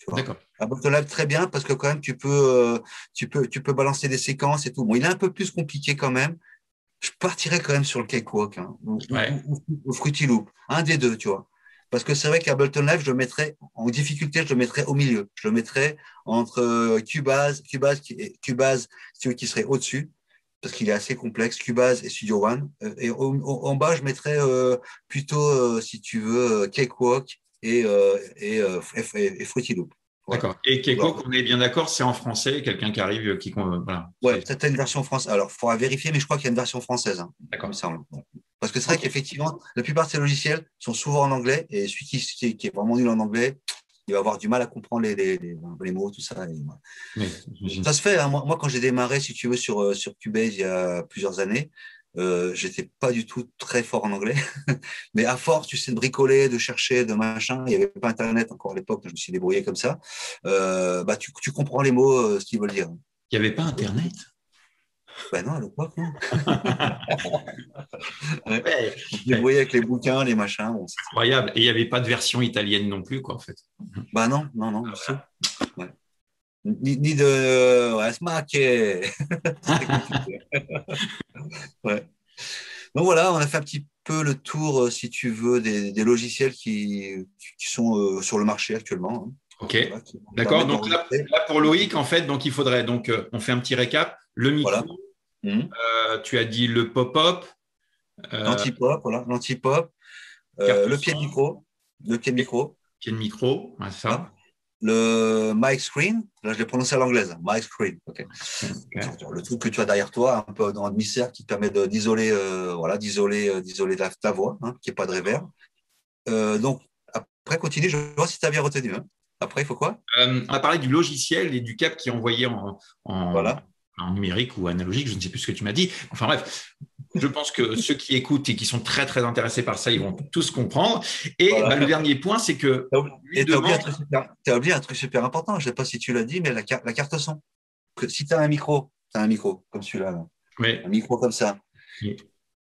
D'accord. Ableton Live, très bien, parce que quand même, tu peux balancer des séquences et tout. Bon, il est un peu plus compliqué quand même. Je partirais quand même sur le Cakewalk, hein, ou Fruity Loop, un des deux, tu vois. Parce que c'est vrai qu'Ableton Live, je le mettrais en difficulté, je le mettrais au milieu. Je le mettrais entre Cubase, qui serait au-dessus, parce qu'il est assez complexe, Cubase et Studio One. Et en bas, je mettrais plutôt, si tu veux, Cakewalk et Fruity Loop. D'accord. Et Cakewalk, on est bien d'accord, c'est en français, quelqu'un qui arrive, voilà. Ouais, c'est une version française. Alors, il faudra vérifier, mais je crois qu'il y a une version française. Hein, d'accord. Parce que c'est vrai qu'effectivement, la plupart de ces logiciels sont souvent en anglais, et celui qui est vraiment nul en anglais, il va avoir du mal à comprendre les mots, tout ça. Ça se fait. Hein. Moi, quand j'ai démarré, si tu veux, sur Cubase il y a plusieurs années, j'étais pas du tout très fort en anglais, mais à force, tu sais, de bricoler, de chercher, de machin, il n'y avait pas Internet encore à l'époque, je me suis débrouillé comme ça, tu comprends les mots, ce qu'ils veulent dire. Il n'y avait pas Internet? Ben non, à l'époque, non. Ouais. On se débrouillait avec les bouquins, les machins. Bon, incroyable. Et il n'y avait pas de version italienne non plus, quoi, en fait. Ben non, du tout. Ouais. Ni de Smack. Ouais. Donc voilà, on a fait un petit peu le tour, si tu veux, des logiciels qui sont sur le marché actuellement. Hein. Ok, voilà, d'accord. Donc là, pour Loïc, en fait, donc il faudrait, on fait un petit récap. Le micro, voilà. Tu as dit le pop-up. L'anti-pop, voilà, l'anti-pop. Le pied de micro. Pied de micro, ouais, ça. Voilà. Le mic screen, là je l'ai prononcé à l'anglaise, mic screen. Okay. Le truc que tu as derrière toi, un peu dans un demi-cercle qui te permet d'isoler ta voix, hein, qu'il n'y ait pas de reverb. Donc, après, continue, je vois si tu as bien retenu. Hein. Après, il faut quoi? On a parlé du logiciel et du câble qui est envoyé voilà. en numérique ou analogique, je ne sais plus ce que tu m'as dit. Enfin bref, je pense que ceux qui écoutent et qui sont très, très intéressés par ça, ils vont tous comprendre. Et voilà. Le dernier point, c'est que… Tu as oublié un truc super important, je ne sais pas si tu l'as dit, mais la carte son. Si tu as un micro comme celui-là, Oui. Un micro comme ça. Oui.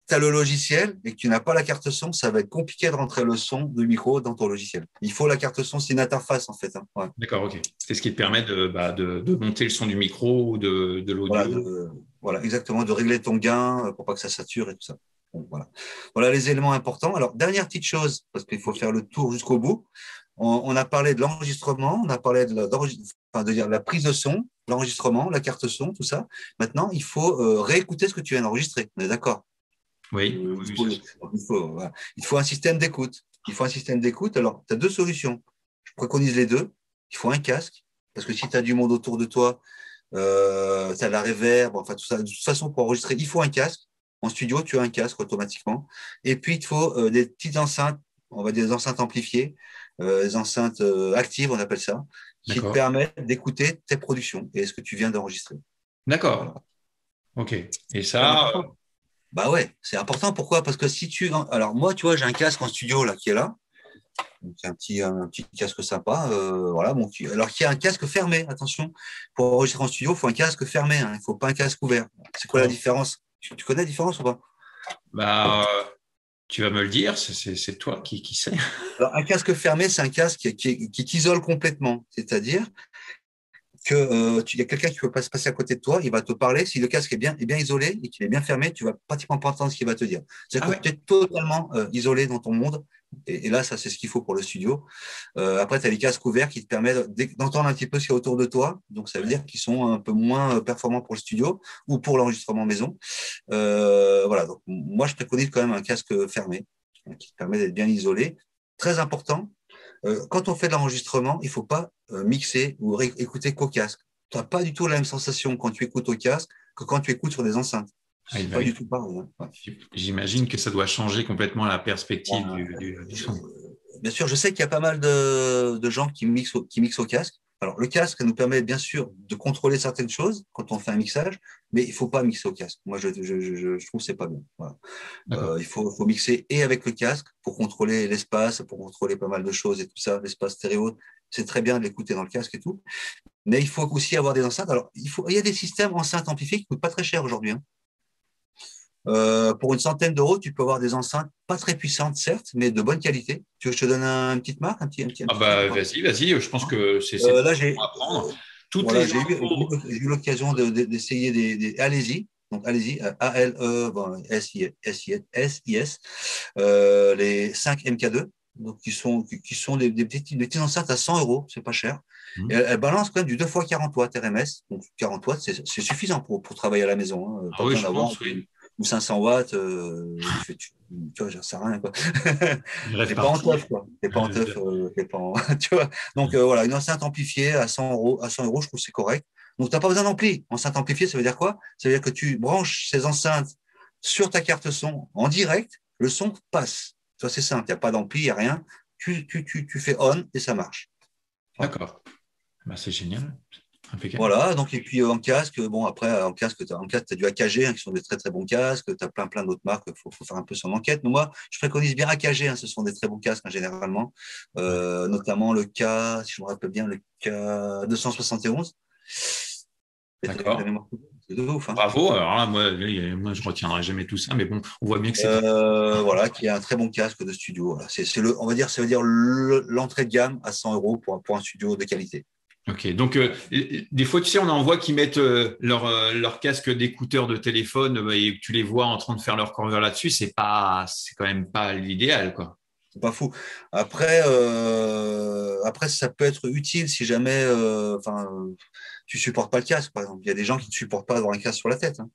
Tu as le logiciel et que tu n'as pas la carte son, ça va être compliqué de rentrer le son du micro dans ton logiciel. Il faut la carte son, c'est une interface en fait. Hein. Ouais. D'accord, ok. C'est ce qui te permet de monter le son du micro ou de l'audio. Voilà, exactement, de régler ton gain pour pas que ça sature et tout ça. Bon, voilà les éléments importants. Alors, dernière petite chose, parce qu'il faut faire le tour jusqu'au bout. On a parlé de l'enregistrement, on a parlé de la prise de son, l'enregistrement, la carte son, tout ça. Maintenant, il faut réécouter ce que tu viens d'enregistrer. On est d'accord? Oui. Il faut un système d'écoute. Alors, tu as deux solutions. Je préconise les deux. Il faut un casque, parce que si tu as du monde autour de toi, tu as la reverb, enfin tout ça. De toute façon, pour enregistrer, il faut un casque. En studio, tu as un casque automatiquement. Et puis, il te faut des petites enceintes, on va dire des enceintes amplifiées, des enceintes actives, on appelle ça, qui te permettent d'écouter tes productions et ce que tu viens d'enregistrer. D'accord. Voilà. Ok. Et ça. Bah ouais, c'est important. Pourquoi? Parce que si tu. Alors, moi, tu vois, j'ai un casque en studio là, qui est là. C'est un petit casque sympa. Voilà, alors qu'il y a un casque fermé. Attention, pour enregistrer en studio, il faut un casque fermé. Hein. Il ne faut pas un casque ouvert. C'est quoi la différence? Tu connais la différence ou pas? Tu vas me le dire, c'est toi qui sais. Alors, un casque fermé, c'est un casque qui t'isole complètement. C'est-à-dire qu'il y a quelqu'un qui peut pas se passer à côté de toi, il va te parler. Si le casque est bien isolé et qu'il est bien fermé, tu vas pratiquement pas entendre ce qu'il va te dire. C'est-à-dire que tu es totalement isolé dans ton monde. Et là, ça, c'est ce qu'il faut pour le studio. Après, tu as les casques ouverts qui te permettent d'entendre un petit peu ce qu'il y a autour de toi. Donc, ça veut dire qu'ils sont un peu moins performants pour le studio ou pour l'enregistrement maison. Voilà. Donc, moi, je préconise quand même un casque fermé qui te permet d'être bien isolé. Très important. Quand on fait de l'enregistrement, il ne faut pas mixer ou écouter qu'au casque. Tu n'as pas du tout la même sensation quand tu écoutes au casque que quand tu écoutes sur des enceintes. C'est pas du tout pareil. Hein. Ouais. J'imagine que ça doit changer complètement la perspective du son. Bien sûr, je sais qu'il y a pas mal de gens qui mixent au casque. Alors, le casque nous permet bien sûr de contrôler certaines choses quand on fait un mixage, mais il ne faut pas mixer au casque. Moi, je trouve que ce n'est pas bien. Voilà. Il faut mixer et avec le casque pour contrôler l'espace, pour contrôler pas mal de choses et tout ça. L'espace stéréo, c'est très bien de l'écouter dans le casque et tout. Mais il faut aussi avoir des enceintes. Alors, il y a des systèmes enceintes amplifiées qui ne coûtent pas très cher aujourd'hui. Hein. Pour une centaine d'euros, tu peux avoir des enceintes pas très puissantes, certes, mais de bonne qualité. Tu veux que je te donne une petite marque, vas-y. Je pense que c'est là, bon à prendre. J'ai eu l'occasion d'essayer des allez-y. Donc, allez-y, S-I-S, les 5 MK2, donc qui sont des petites enceintes à 100 euros, c'est pas cher. Et elles balancent quand même du 2x40 watts RMS. Donc, 40 watts, c'est suffisant pour travailler à la maison. Hein. Pas besoin d'avoir ou 500 watts, tu vois, j'en sais rien. T'es pas en teuf, quoi. T'es pas en teuf, tu vois. Donc, voilà, une enceinte amplifiée à 100 euros, je trouve que c'est correct. Donc, tu n'as pas besoin d'ampli. Enceinte amplifiée, ça veut dire quoi? Ça veut dire que tu branches ces enceintes sur ta carte son en direct, le son passe. Ça, c'est simple. Il n'y a pas d'ampli, il n'y a rien. Tu fais on et ça marche. Voilà. D'accord. C'est génial. Impeccable. Voilà, donc, et puis en casque, après, en casque, tu as du AKG, hein, qui sont des très très bons casques, tu as plein d'autres marques, il faut faire un peu son enquête. Mais moi, je préconise bien AKG, hein, ce sont des très bons casques, hein, généralement, notamment le K, si je me rappelle bien, le K271. D'accord. C'est de ouf. Hein. Bravo, alors là, moi, je ne retiendrai jamais tout ça, mais bon, on voit bien que c'est. Voilà, qui est un très bon casque de studio. Voilà. On va dire, ça veut dire l'entrée de gamme à 100 euros pour un studio de qualité. Ok, donc des fois, tu sais, on en voit qui mettent leur casque d'écouteur de téléphone et tu les vois en train de faire leur cover là-dessus, c'est quand même pas l'idéal, quoi. C'est pas fou. Après, ça peut être utile si jamais tu supportes pas le casque, par exemple. Il y a des gens qui ne supportent pas d'avoir un casque sur la tête. Hein.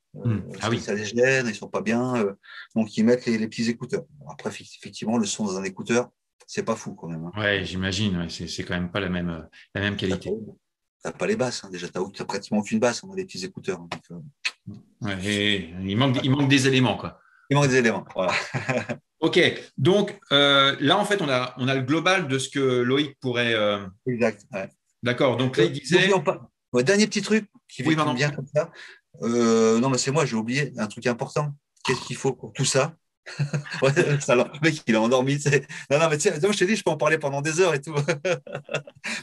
Ça les gêne, ils sont pas bien, donc ils mettent les petits écouteurs. Après, effectivement, le son dans un écouteur, c'est pas fou quand même. Hein. Ouais, j'imagine. Ouais, c'est quand même pas la même qualité. T'as pas les basses. Hein. Déjà, t'as pratiquement aucune basse dans les petits écouteurs. Hein. Donc, il manque des éléments, quoi. Il manque des éléments. Voilà. Ok. Donc là, en fait, on a le global de ce que Loïc pourrait. Exact. Ouais. D'accord. Donc là, il disait. Dernier petit truc qui me vient comme ça. Non, mais c'est moi. J'ai oublié un truc important. Qu'est-ce qu'il faut pour tout ça? Le mec, il est endormi. Non, mais je te dis, je peux en parler pendant des heures et tout.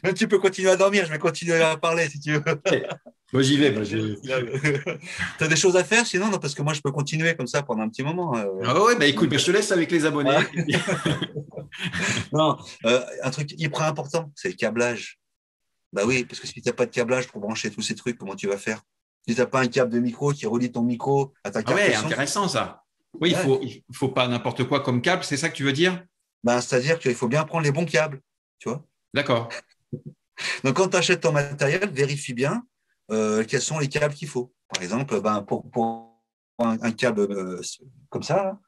Même tu peux continuer à dormir, je vais continuer à parler si tu veux. Moi, j'y vais. Tu as des choses à faire sinon? Non, parce que moi, je peux continuer comme ça pendant un petit moment. Ah ouais, bah écoute, je te laisse avec les abonnés. Non, un truc hyper important, c'est le câblage. Bah oui, parce que si tu n'as pas de câblage pour brancher tous ces trucs, comment tu vas faire? Si tu n'as pas un câble de micro qui relie ton micro à ta Ah carte ouais, son, intéressant ça. Oui, ouais. il faut pas n'importe quoi comme câble, c'est ça que tu veux dire? Ben, c'est-à-dire qu'il faut bien prendre les bons câbles, tu vois. D'accord. Donc, quand tu achètes ton matériel, vérifie bien quels sont les câbles qu'il faut. Par exemple, ben, pour un câble comme ça,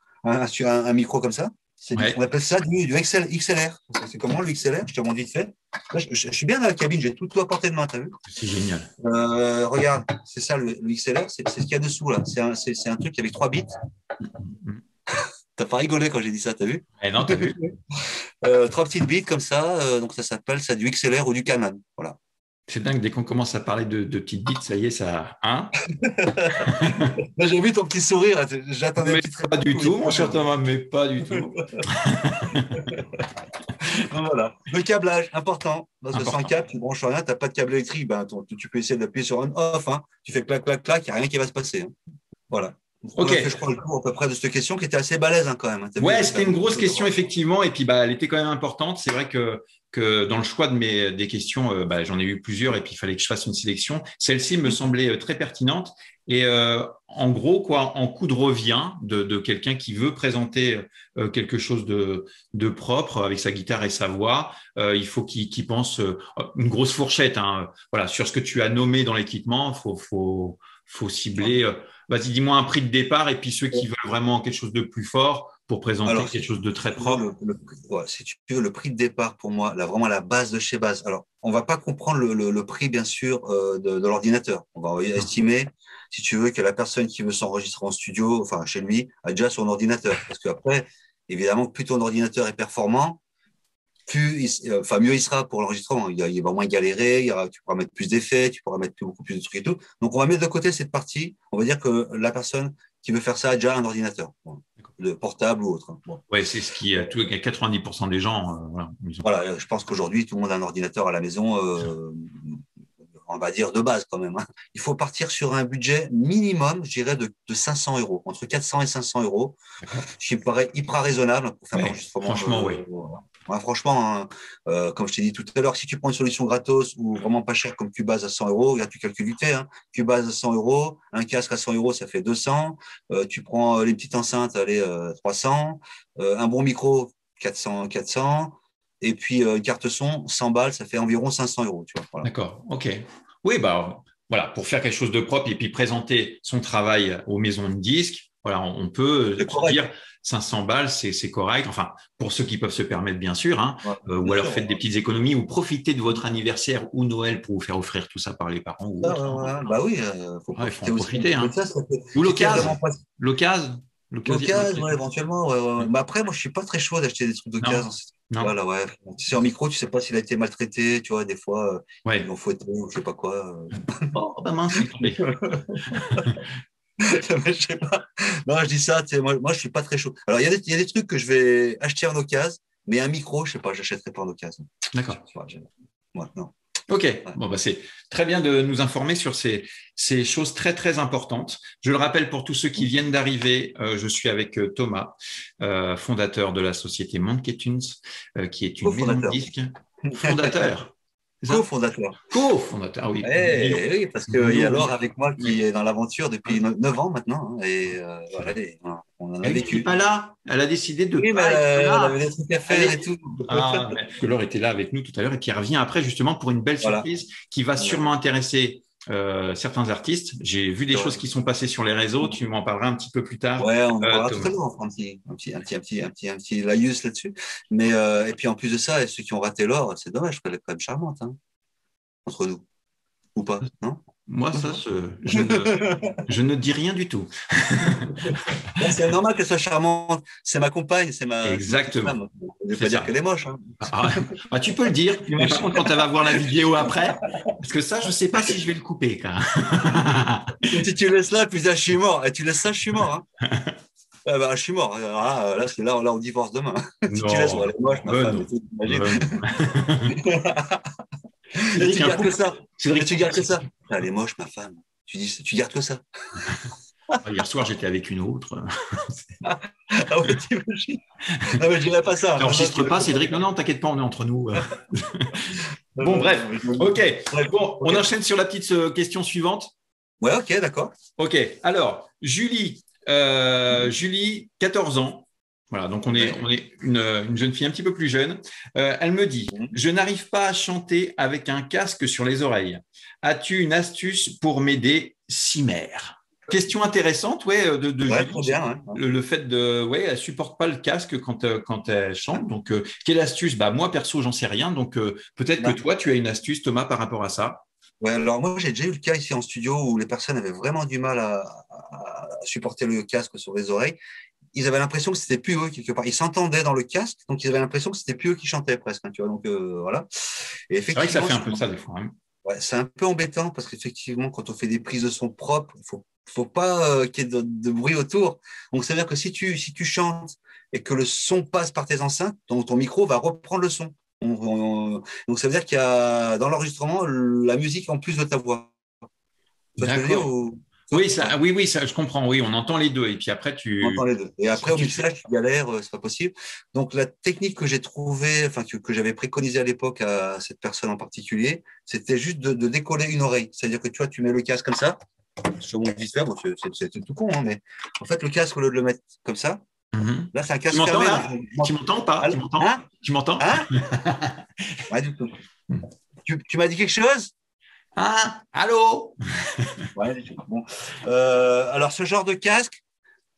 sur un micro comme ça, Ouais. on appelle ça du XLR. C'est comment le XLR? Je te montre vite fait. Là, je suis bien dans la cabine, j'ai tout à portée de main, tu as vu? C'est génial. Regarde, c'est ça le XLR, c'est ce qu'il y a dessous là. C'est un truc avec 3 bits. T'as pas rigolé quand j'ai dit ça, t'as vu? Eh non, t'as vu? 3 petites bits comme ça, donc ça s'appelle ça du XLR ou du Canon. Voilà. C'est dingue, dès qu'on commence à parler de petites bits, ça y est, ça. Hein? Là, j'ai vu ton petit sourire, j'attendais pas du tout, mon cher Thomas, mais pas du tout. Voilà. Le câblage, important. Parce que Important. sans câble, tu branches rien, tu n'as pas de câble électrique, ben, tu peux essayer d'appuyer sur on-off, hein. Tu fais clac, clac, clac, il n'y a rien qui va se passer. Hein. Voilà. On a fait, je crois, le tour à peu près de cette question qui était assez balèze hein, quand même. Ouais, c'était une grosse question, effectivement, et puis bah, elle était quand même importante. C'est vrai que dans le choix des questions, j'en ai eu plusieurs, et puis il fallait que je fasse une sélection. Celle-ci me semblait très pertinente. Et en gros, quoi, en coup de revient de quelqu'un qui veut présenter quelque chose de propre avec sa guitare et sa voix, il faut qu'il pense une grosse fourchette. Hein, voilà, sur ce que tu as nommé dans l'équipement, faut cibler. Vas-y, dis-moi un prix de départ et puis ceux qui veulent vraiment quelque chose de plus fort pour présenter quelque chose de très propre. Si tu veux, le prix de départ pour moi, là, vraiment la base de chez base. Alors, on ne va pas comprendre le prix, bien sûr, de l'ordinateur. On va estimer, si tu veux, que la personne qui veut s'enregistrer en studio, enfin chez lui, a déjà son ordinateur. Parce qu'après, évidemment, plus ton ordinateur est performant, mieux il sera pour l'enregistrement. Il va moins galérer, tu pourras mettre plus d'effets, tu pourras mettre beaucoup plus de trucs et tout. Donc, on va mettre de côté cette partie. On va dire que la personne qui veut faire ça a déjà un ordinateur, de portable ou autre. Bon. Ouais, c'est ce qui 90% des gens. Voilà, je pense qu'aujourd'hui, tout le monde a un ordinateur à la maison, on va dire de base quand même. Hein. Il faut partir sur un budget minimum, je dirais, de 500 €, entre 400 et 500 €, ce qui me paraît hyper raisonnable pour faire l'enregistrement. Franchement, oui. Ouais, franchement, comme je t'ai dit tout à l'heure, si tu prends une solution gratos ou vraiment pas chère comme Cubase à 100 €, regarde, tu calcules vite fait, hein, Cubase à 100 €, un casque à 100 €, ça fait 200. Tu prends les petites enceintes, allez, 300. Un bon micro, 400. Et puis une carte son, 100 balles, ça fait environ 500 €. Tu vois, voilà. D'accord, ok. Oui, voilà, pour faire quelque chose de propre et puis présenter son travail aux maisons de disques, voilà, on peut dire 500 balles, c'est correct. Enfin, pour ceux qui peuvent se permettre, bien sûr. Hein, ou alors faites des petites économies ou profitez de votre anniversaire ou Noël pour vous faire offrir tout ça par les parents. Ou autre. Bah oui, faut profiter. Hein. Ou l'occasion. L'occasion, éventuellement. Ouais. Mais après, moi, je suis pas très chaud d'acheter des trucs d'occasion. Voilà, ouais. Tu sais, en micro, tu sais pas s'il a été maltraité, tu vois, des fois, ils l'ont fouetté ou je sais pas quoi. Oh, bah mince, il est tombé. Je sais pas. Non, je dis ça, tu sais, moi, je suis pas très chaud. Alors, il y a des trucs que je vais acheter en occasion, mais un micro, je sais pas, j'achèterai pas en occasion. D'accord. Non. Ok, bon, c'est très bien de nous informer sur ces choses très, très importantes. Je le rappelle pour tous ceux qui viennent d'arriver, je suis avec Thomas, fondateur de la société Monkey Tunes, qui est une maison de disques. Fondateur. Co-fondateur. Co-fondateur, oui. Oui, parce qu'il y a Laure avec moi qui est dans l'aventure depuis 9 ans maintenant. Et voilà, on en a vécu. Elle n'est pas là. Elle a décidé de. Oui, mais elle avait des trucs à faire et tout. Parce que Laure était là avec nous tout à l'heure et qui revient après justement pour une belle surprise qui va sûrement intéresser certains artistes. J'ai vu des choses qui sont passées sur les réseaux. Tu m'en parleras un petit peu plus tard. Ouais, on en parlera tout à l'heure. On fera un petit laïus là-dessus. Mais et puis en plus de ça, ceux qui ont raté Laure, c'est dommage, elle est quand même charmante, hein, entre nous. Ou pas, non? Moi, ça, je ne dis rien du tout. C'est normal qu'elle soit charmante. C'est ma compagne, c'est ma. Exactement. Femme. Je ne vais pas dire qu'elle est moche. Hein. Tu peux le dire. Mais par contre, quand elle va voir la vidéo après, parce que ça, je ne sais pas si je vais le couper. Quand même. Si tu laisses là, puis je suis mort. Et tu laisses ça, je suis mort. Hein. Je suis mort. Là, on divorce demain. Si tu laisses, elle est moche, ma femme. Tu gardes que ça. Tu gardes que ça. Elle est moche, ma femme. Tu gardes que ça. Hier soir, j'étais avec une autre. Ah ouais, t'imagines. Non, mais je dirais pas ça. N'enregistre pas, Cédric. Non, t'inquiète pas, on est entre nous. Bon, bref. OK. Bon, on enchaîne sur la petite question suivante. Ouais, OK, d'accord. OK. Alors, Julie, 14 ans. Voilà, donc on est une jeune fille un petit peu plus jeune. Elle me dit, je n'arrive pas à chanter avec un casque sur les oreilles. As-tu une astuce pour m'aider, Cimer? Question intéressante, de Julie. Bien, le fait elle supporte pas le casque quand elle chante. Donc, quelle astuce? Moi, perso, j'en sais rien. Donc, peut-être que toi, tu as une astuce, Thomas, par rapport à ça. Ouais, alors moi, j'ai déjà eu le cas ici en studio où les personnes avaient vraiment du mal à supporter le casque sur les oreilles. Ils avaient l'impression que c'était plus eux quelque part. Ils s'entendaient dans le casque, donc ils avaient l'impression que c'était plus eux qui chantaient presque. Tu vois, donc voilà. Et c'est vrai que ça fait un peu ça des fois. Hein. Ouais, c'est un peu embêtant parce qu'effectivement, quand on fait des prises de son propres, il faut pas qu'il y ait de bruit autour. Donc, ça veut dire que si tu chantes et que le son passe par tes enceintes, ton micro va reprendre le son. Donc, ça veut dire qu'il y a dans l'enregistrement la musique en plus de ta voix. Tu vois ce que je veux dire oui, ça, je comprends. Oui, on entend les deux. Et puis après, on entend les deux. Et après, au mixage, tu galères, c'est pas possible. Donc, la technique que j'ai trouvée, enfin, que j'avais préconisée à l'époque à cette personne en particulier, c'était juste de décoller une oreille. C'est-à-dire que tu mets le casque comme ça, sur mon viseur, bon, c'est tout con, hein, mais en fait, le casque, au lieu de le mettre comme ça, là, c'est un casque fermé. Tu m'entends ou pas? Tu m'entends? Ouais, du tout. Tu m'as dit quelque chose? Allô? Ouais, bon. Alors, ce genre de casque,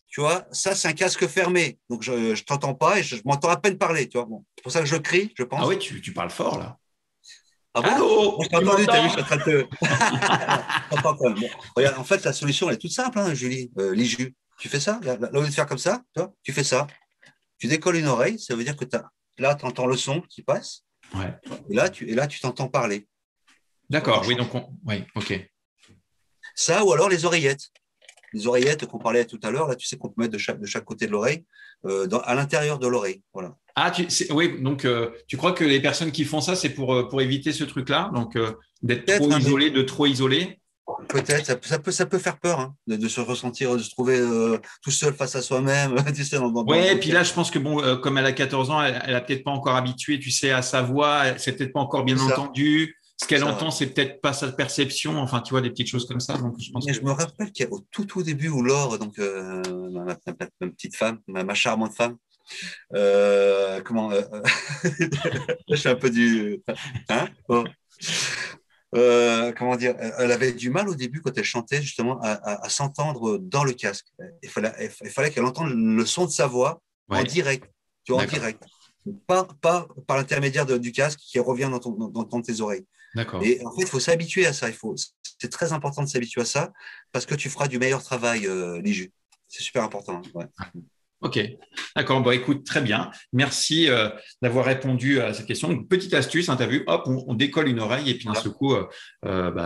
tu vois, ça, c'est un casque fermé. Donc, je ne t'entends pas et je m'entends à peine parler. Tu vois, bon. C'est pour ça que je crie, je pense. Ah oui, tu parles fort, là. Ah bon? Allô? Je t'ai entendu, t'as vu, je suis en train de te. T'entends quand même. Bon. Regarde, en fait, la solution, elle est toute simple, hein, Julie. Liju. Tu fais ça, là, au lieu de faire comme ça, tu fais ça. Tu décolles une oreille, ça veut dire que là, tu entends le son qui passe. Ouais. Et là, tu t'entends parler. D'accord, oui, donc oui, OK. Ça, ou alors les oreillettes. Les oreillettes qu'on parlait tout à l'heure, là, tu sais qu'on peut mettre de chaque côté de l'oreille, à l'intérieur de l'oreille. Voilà. Oui, donc tu crois que les personnes qui font ça, c'est pour éviter ce truc-là, donc d'être trop isolé? Peut-être, ça peut faire peur, hein, de se ressentir, de se trouver tout seul face à soi-même. Tu sais, et puis là, je pense que comme elle a 14 ans, elle n'a peut-être pas encore habitué, tu sais, à sa voix, elle s'est peut-être pas encore bien entendue. Ce qu'elle entend, c'est peut-être pas sa perception, enfin, tu vois, des petites choses comme ça. Donc, je me rappelle qu'au tout début, où Laure, donc ma petite femme, ma charmante femme, je suis un peu du. Hein, bon. Comment dire, elle avait du mal au début quand elle chantait justement à s'entendre dans le casque. Il fallait qu'elle entende le son de sa voix en direct, tu vois, en direct. Pas par l'intermédiaire du casque qui revient dans tes oreilles. D'accord. Et en fait, il faut s'habituer à ça. C'est très important de s'habituer à ça parce que tu feras du meilleur travail, Liju. C'est super important. Ouais. OK. D'accord. Bon, écoute, très bien. Merci d'avoir répondu à cette question. Une petite astuce, hein, tu as vu, hop, on décolle une oreille et puis d'un seul coup,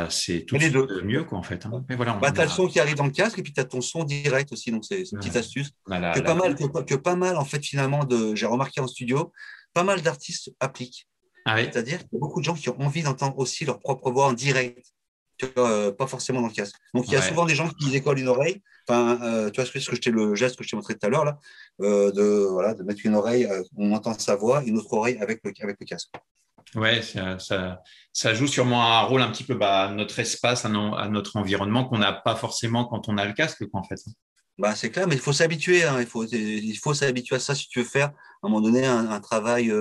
c'est tout de suite mieux, quoi, en fait. Hein. Mais voilà, tu as le son qui arrive dans le casque et puis tu as ton son direct aussi. Donc, c'est une petite astuce que pas mal, en fait, finalement, j'ai remarqué en studio, pas mal d'artistes appliquent. Ah oui. C'est-à-dire qu'il y a beaucoup de gens qui ont envie d'entendre aussi leur propre voix en direct, pas forcément dans le casque. Donc, il y a souvent des gens qui décollent une oreille. Enfin, tu vois le geste que je t'ai montré tout à l'heure, là, de mettre une oreille, on entend sa voix, une autre oreille avec le casque. Oui, ça joue sûrement un rôle un petit peu à notre espace, à notre environnement qu'on n'a pas forcément quand on a le casque, quoi, en fait. C'est clair, mais il faut s'habituer. Hein, il faut s'habituer à ça si tu veux faire, à un moment donné, un travail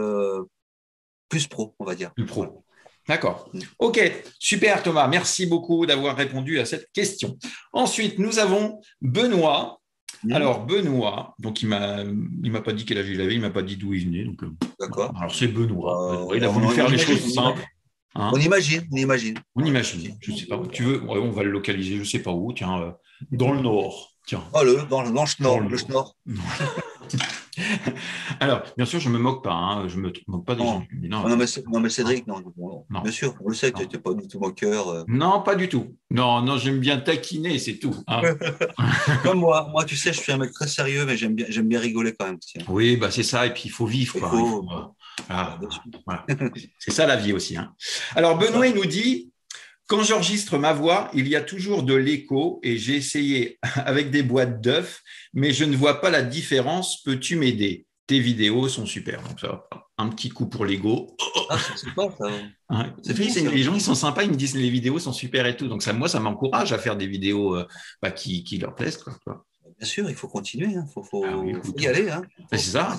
plus pro, on va dire. Plus pro. D'accord. OK, super Thomas. Merci beaucoup d'avoir répondu à cette question. Ensuite, nous avons Benoît. Alors, Benoît, donc il m'a pas dit quel âge il avait, il m'a pas dit d'où il venait. Donc, d'accord. Alors, c'est Benoît. Il a voulu faire les choses simples. Hein, on imagine. On imagine. Je ne sais pas où tu veux. Ouais, on va le localiser, je ne sais pas où. Tiens, dans le nord. Tiens. Oh, dans le nord. Alors, bien sûr, je ne me moque pas. Hein. Je ne me moque pas des gens. Non, mais Cédric, non. Bien sûr, on le sait que tu n'étais pas du tout moqueur. Non, pas du tout. Non, j'aime bien taquiner, c'est tout. Hein. Comme moi, tu sais, je suis un mec très sérieux, mais j'aime bien rigoler quand même. Oui, c'est ça. Et puis, il faut vivre. Ah, voilà. C'est ça la vie aussi. Hein. Alors, Benoît, il nous dit, quand j'enregistre ma voix, il y a toujours de l'écho et j'ai essayé avec des boîtes d'œufs, mais je ne vois pas la différence. Peux-tu m'aider? Tes vidéos sont super. Donc, ça, un petit coup pour l'ego. Ah, c'est sympa, ça. Ouais. Les gens, ils sont sympas, ils me disent les vidéos sont super et tout. Donc, moi, ça m'encourage à faire des vidéos qui leur plaisent. Quoi. Bien sûr, il faut continuer, il faut Oui, y aller. Hein. C'est ça.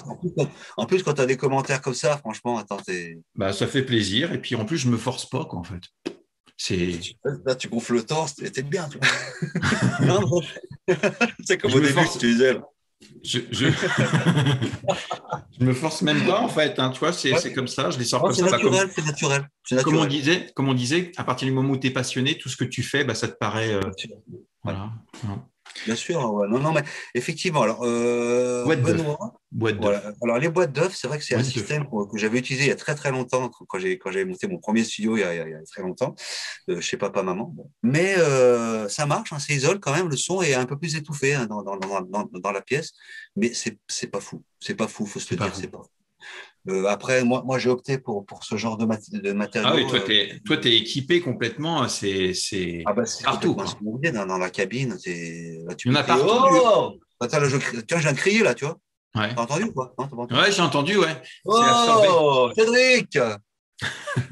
En plus, quand tu as des commentaires comme ça, franchement, attends, ça fait plaisir. Et puis, en plus, je ne me force pas, quoi, en fait. Là, tu gonfles le torse, t'es bien. Tu vois. C'est comme au début, tu disais. Là. Je me force même pas, en fait. Hein, tu vois, c'est comme ça, je les sors comme ça. C'est naturel. Comme on disait, à partir du moment où tu es passionné, tout ce que tu fais, ça te paraît… voilà. Bien sûr, ouais. Non, mais effectivement. Alors, Benoît, voilà. Alors, les boîtes d'œufs, c'est vrai que c'est un système que j'avais utilisé il y a très très longtemps, quand j'avais monté mon premier studio il y a très longtemps, chez papa, maman. Bon. Mais ça marche, hein, ça isole quand même, le son est un peu plus étouffé hein, dans la pièce, mais c'est pas fou. C'est pas fou, faut se le dire, c'est pas fou. Après, moi j'ai opté pour ce genre de matériaux. Ah oui, toi, tu es équipé complètement, c'est partout. Dans la cabine, là, il y en a partout. Oh attends, là, tiens, je viens de crier là, tu vois. Ouais. T'as entendu quoi? Ouais, j'ai entendu, ouais. Oh, Cédric.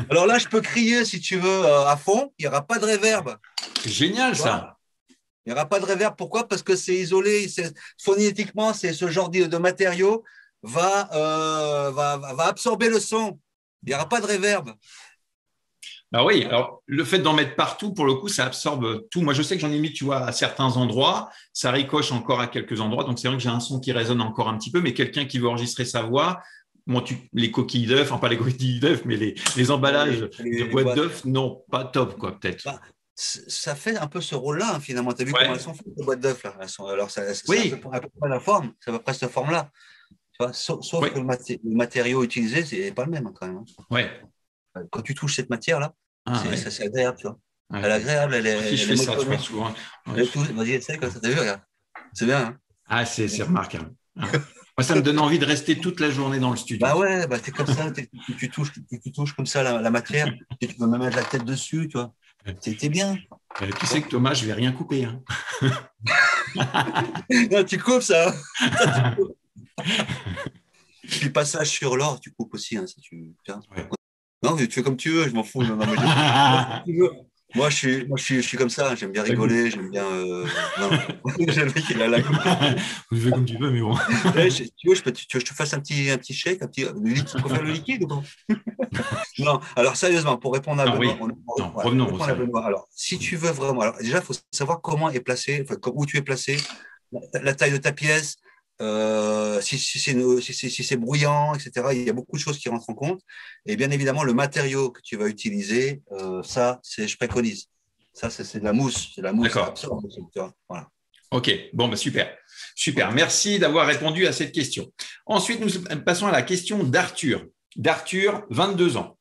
Alors là, je peux crier si tu veux à fond, il n'y aura pas de réverb. C'est génial ça. Il n'y aura pas de réverb. Pourquoi? Parce que c'est isolé, phonétiquement, c'est ce genre de matériau va absorber le son. Il n'y aura pas de réverb. Oui, alors le fait d'en mettre partout, pour le coup, ça absorbe tout. Moi, je sais que j'en ai mis, tu vois, à certains endroits, ça ricoche encore à quelques endroits. Donc, c'est vrai que j'ai un son qui résonne encore un petit peu, mais quelqu'un qui veut enregistrer sa voix, les coquilles d'œufs, enfin pas les coquilles d'œufs, mais les emballages de boîtes d'œufs, non, pas top, quoi, peut-être. Ça fait un peu ce rôle-là, hein, finalement. Tu as vu comment elles sont faites, les boîtes d'œufs, là. Alors, c'est à peu près la forme, c'est à peu près cette forme-là. Sauf que le matériau utilisé, c'est pas le même, hein, quand même. Ouais. Quand tu touches cette matière-là, c'est agréable, tu vois. Ouais. Elle est agréable, elle est. Si je fais ça, tu vois, souvent. Vas-y, essaye, comme ça, t'as vu, regarde. C'est bien. Hein. Ah, c'est remarquable. Moi, ça me donne envie de rester toute la journée dans le studio. Bah ouais, t'es comme ça, tu touches comme ça la matière, et tu peux même mettre la tête dessus, tu vois. T'es bien. Tu sais que Thomas, je vais rien couper. Hein. Non, tu coupes ça. Puis passage sur l'or, tu coupes aussi. Hein, si tu... ouais. Non, tu fais comme tu veux, je m'en fous. Non, moi, je suis comme ça, j'aime bien rigoler, j'aime bien. Non, j'aime qu'il a la coupe. Tu fais comme tu veux, mais bon. Tu veux, je te fasse un petit shake, tu peux faire le liquide ou pas? Non, alors sérieusement, pour répondre à Benoît, revenons à Benoît. Alors, si tu veux vraiment, alors déjà, il faut savoir comment est placé, où tu es placé, la taille de ta pièce. Si c'est bruyant, etc. Il y a beaucoup de choses qui rentrent en compte. Et bien évidemment, le matériau que tu vas utiliser, je préconise. Ça, c'est de la mousse. C'est de la mousse. D'accord. Voilà. OK. Bon, super. Super. Merci d'avoir répondu à cette question. Ensuite, nous passons à la question d'Arthur. D'Arthur, 22 ans.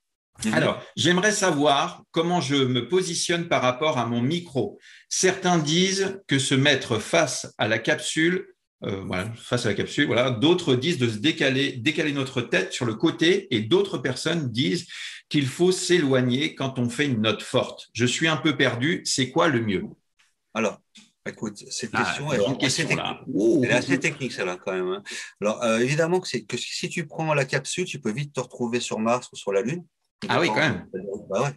Alors, j'aimerais savoir comment je me positionne par rapport à mon micro. Certains disent que se mettre face à la capsule, voilà. D'autres disent de se décaler notre tête sur le côté et d'autres personnes disent qu'il faut s'éloigner quand on fait une note forte. Je suis un peu perdu. C'est quoi le mieux? Alors, écoute, cette question est assez technique, celle-là, quand même. Hein. Alors, évidemment que si tu prends la capsule, tu peux vite te retrouver sur Mars ou sur la Lune. Ah oui, quand même. Bah ouais.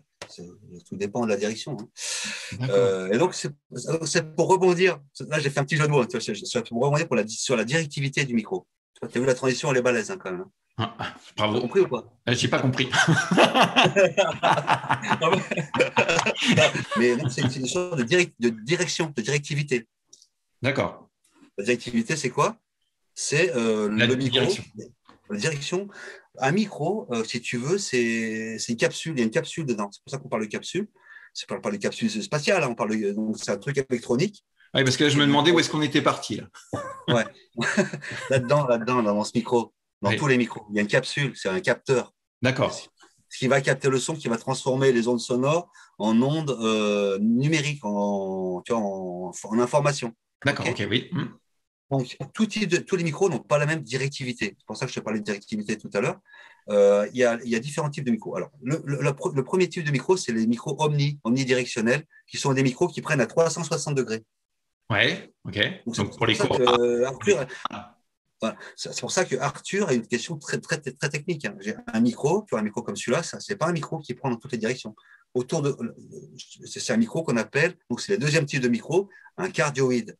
Tout dépend de la direction. Hein. Et donc, c'est pour rebondir. Là, j'ai fait un petit jeu de mots. C'est pour rebondir sur la directivité du micro. Tu as vu la transition, elle est balèze hein, quand même. Bravo. Tu as compris ou pas? Je n'ai pas compris. Mais c'est une histoire de direction, de directivité. D'accord. La directivité, c'est quoi? C'est le micro. La direction. Un micro, si tu veux, c'est une capsule. Il y a une capsule dedans. C'est pour ça qu'on parle de capsule. C'est pas de capsule spatiale. Hein. Donc c'est un truc électronique. Oui, parce que là, je me demandais où est-ce qu'on était parti. Là. Ouais. là-dedans, dans ce micro, dans tous les micros, il y a une capsule. C'est un capteur. D'accord. Ce qui va capter le son, qui va transformer les ondes sonores en ondes numériques, en information. D'accord. OK, oui. Donc, tous les micros n'ont pas la même directivité. C'est pour ça que je te parlais de directivité tout à l'heure. Il y a différents types de micros. Alors, le premier type de micro, c'est les micros omnidirectionnels, qui sont des micros qui prennent à 360 degrés. Ouais, ok. Donc, pour les cours. Voilà. C'est pour ça que Arthur a une question très, très, très technique. Hein. J'ai un micro, tu vois, un micro comme celui-là, ce n'est pas un micro qui prend dans toutes les directions. C'est un micro qu'on appelle, donc c'est le deuxième type de micro, un cardioïde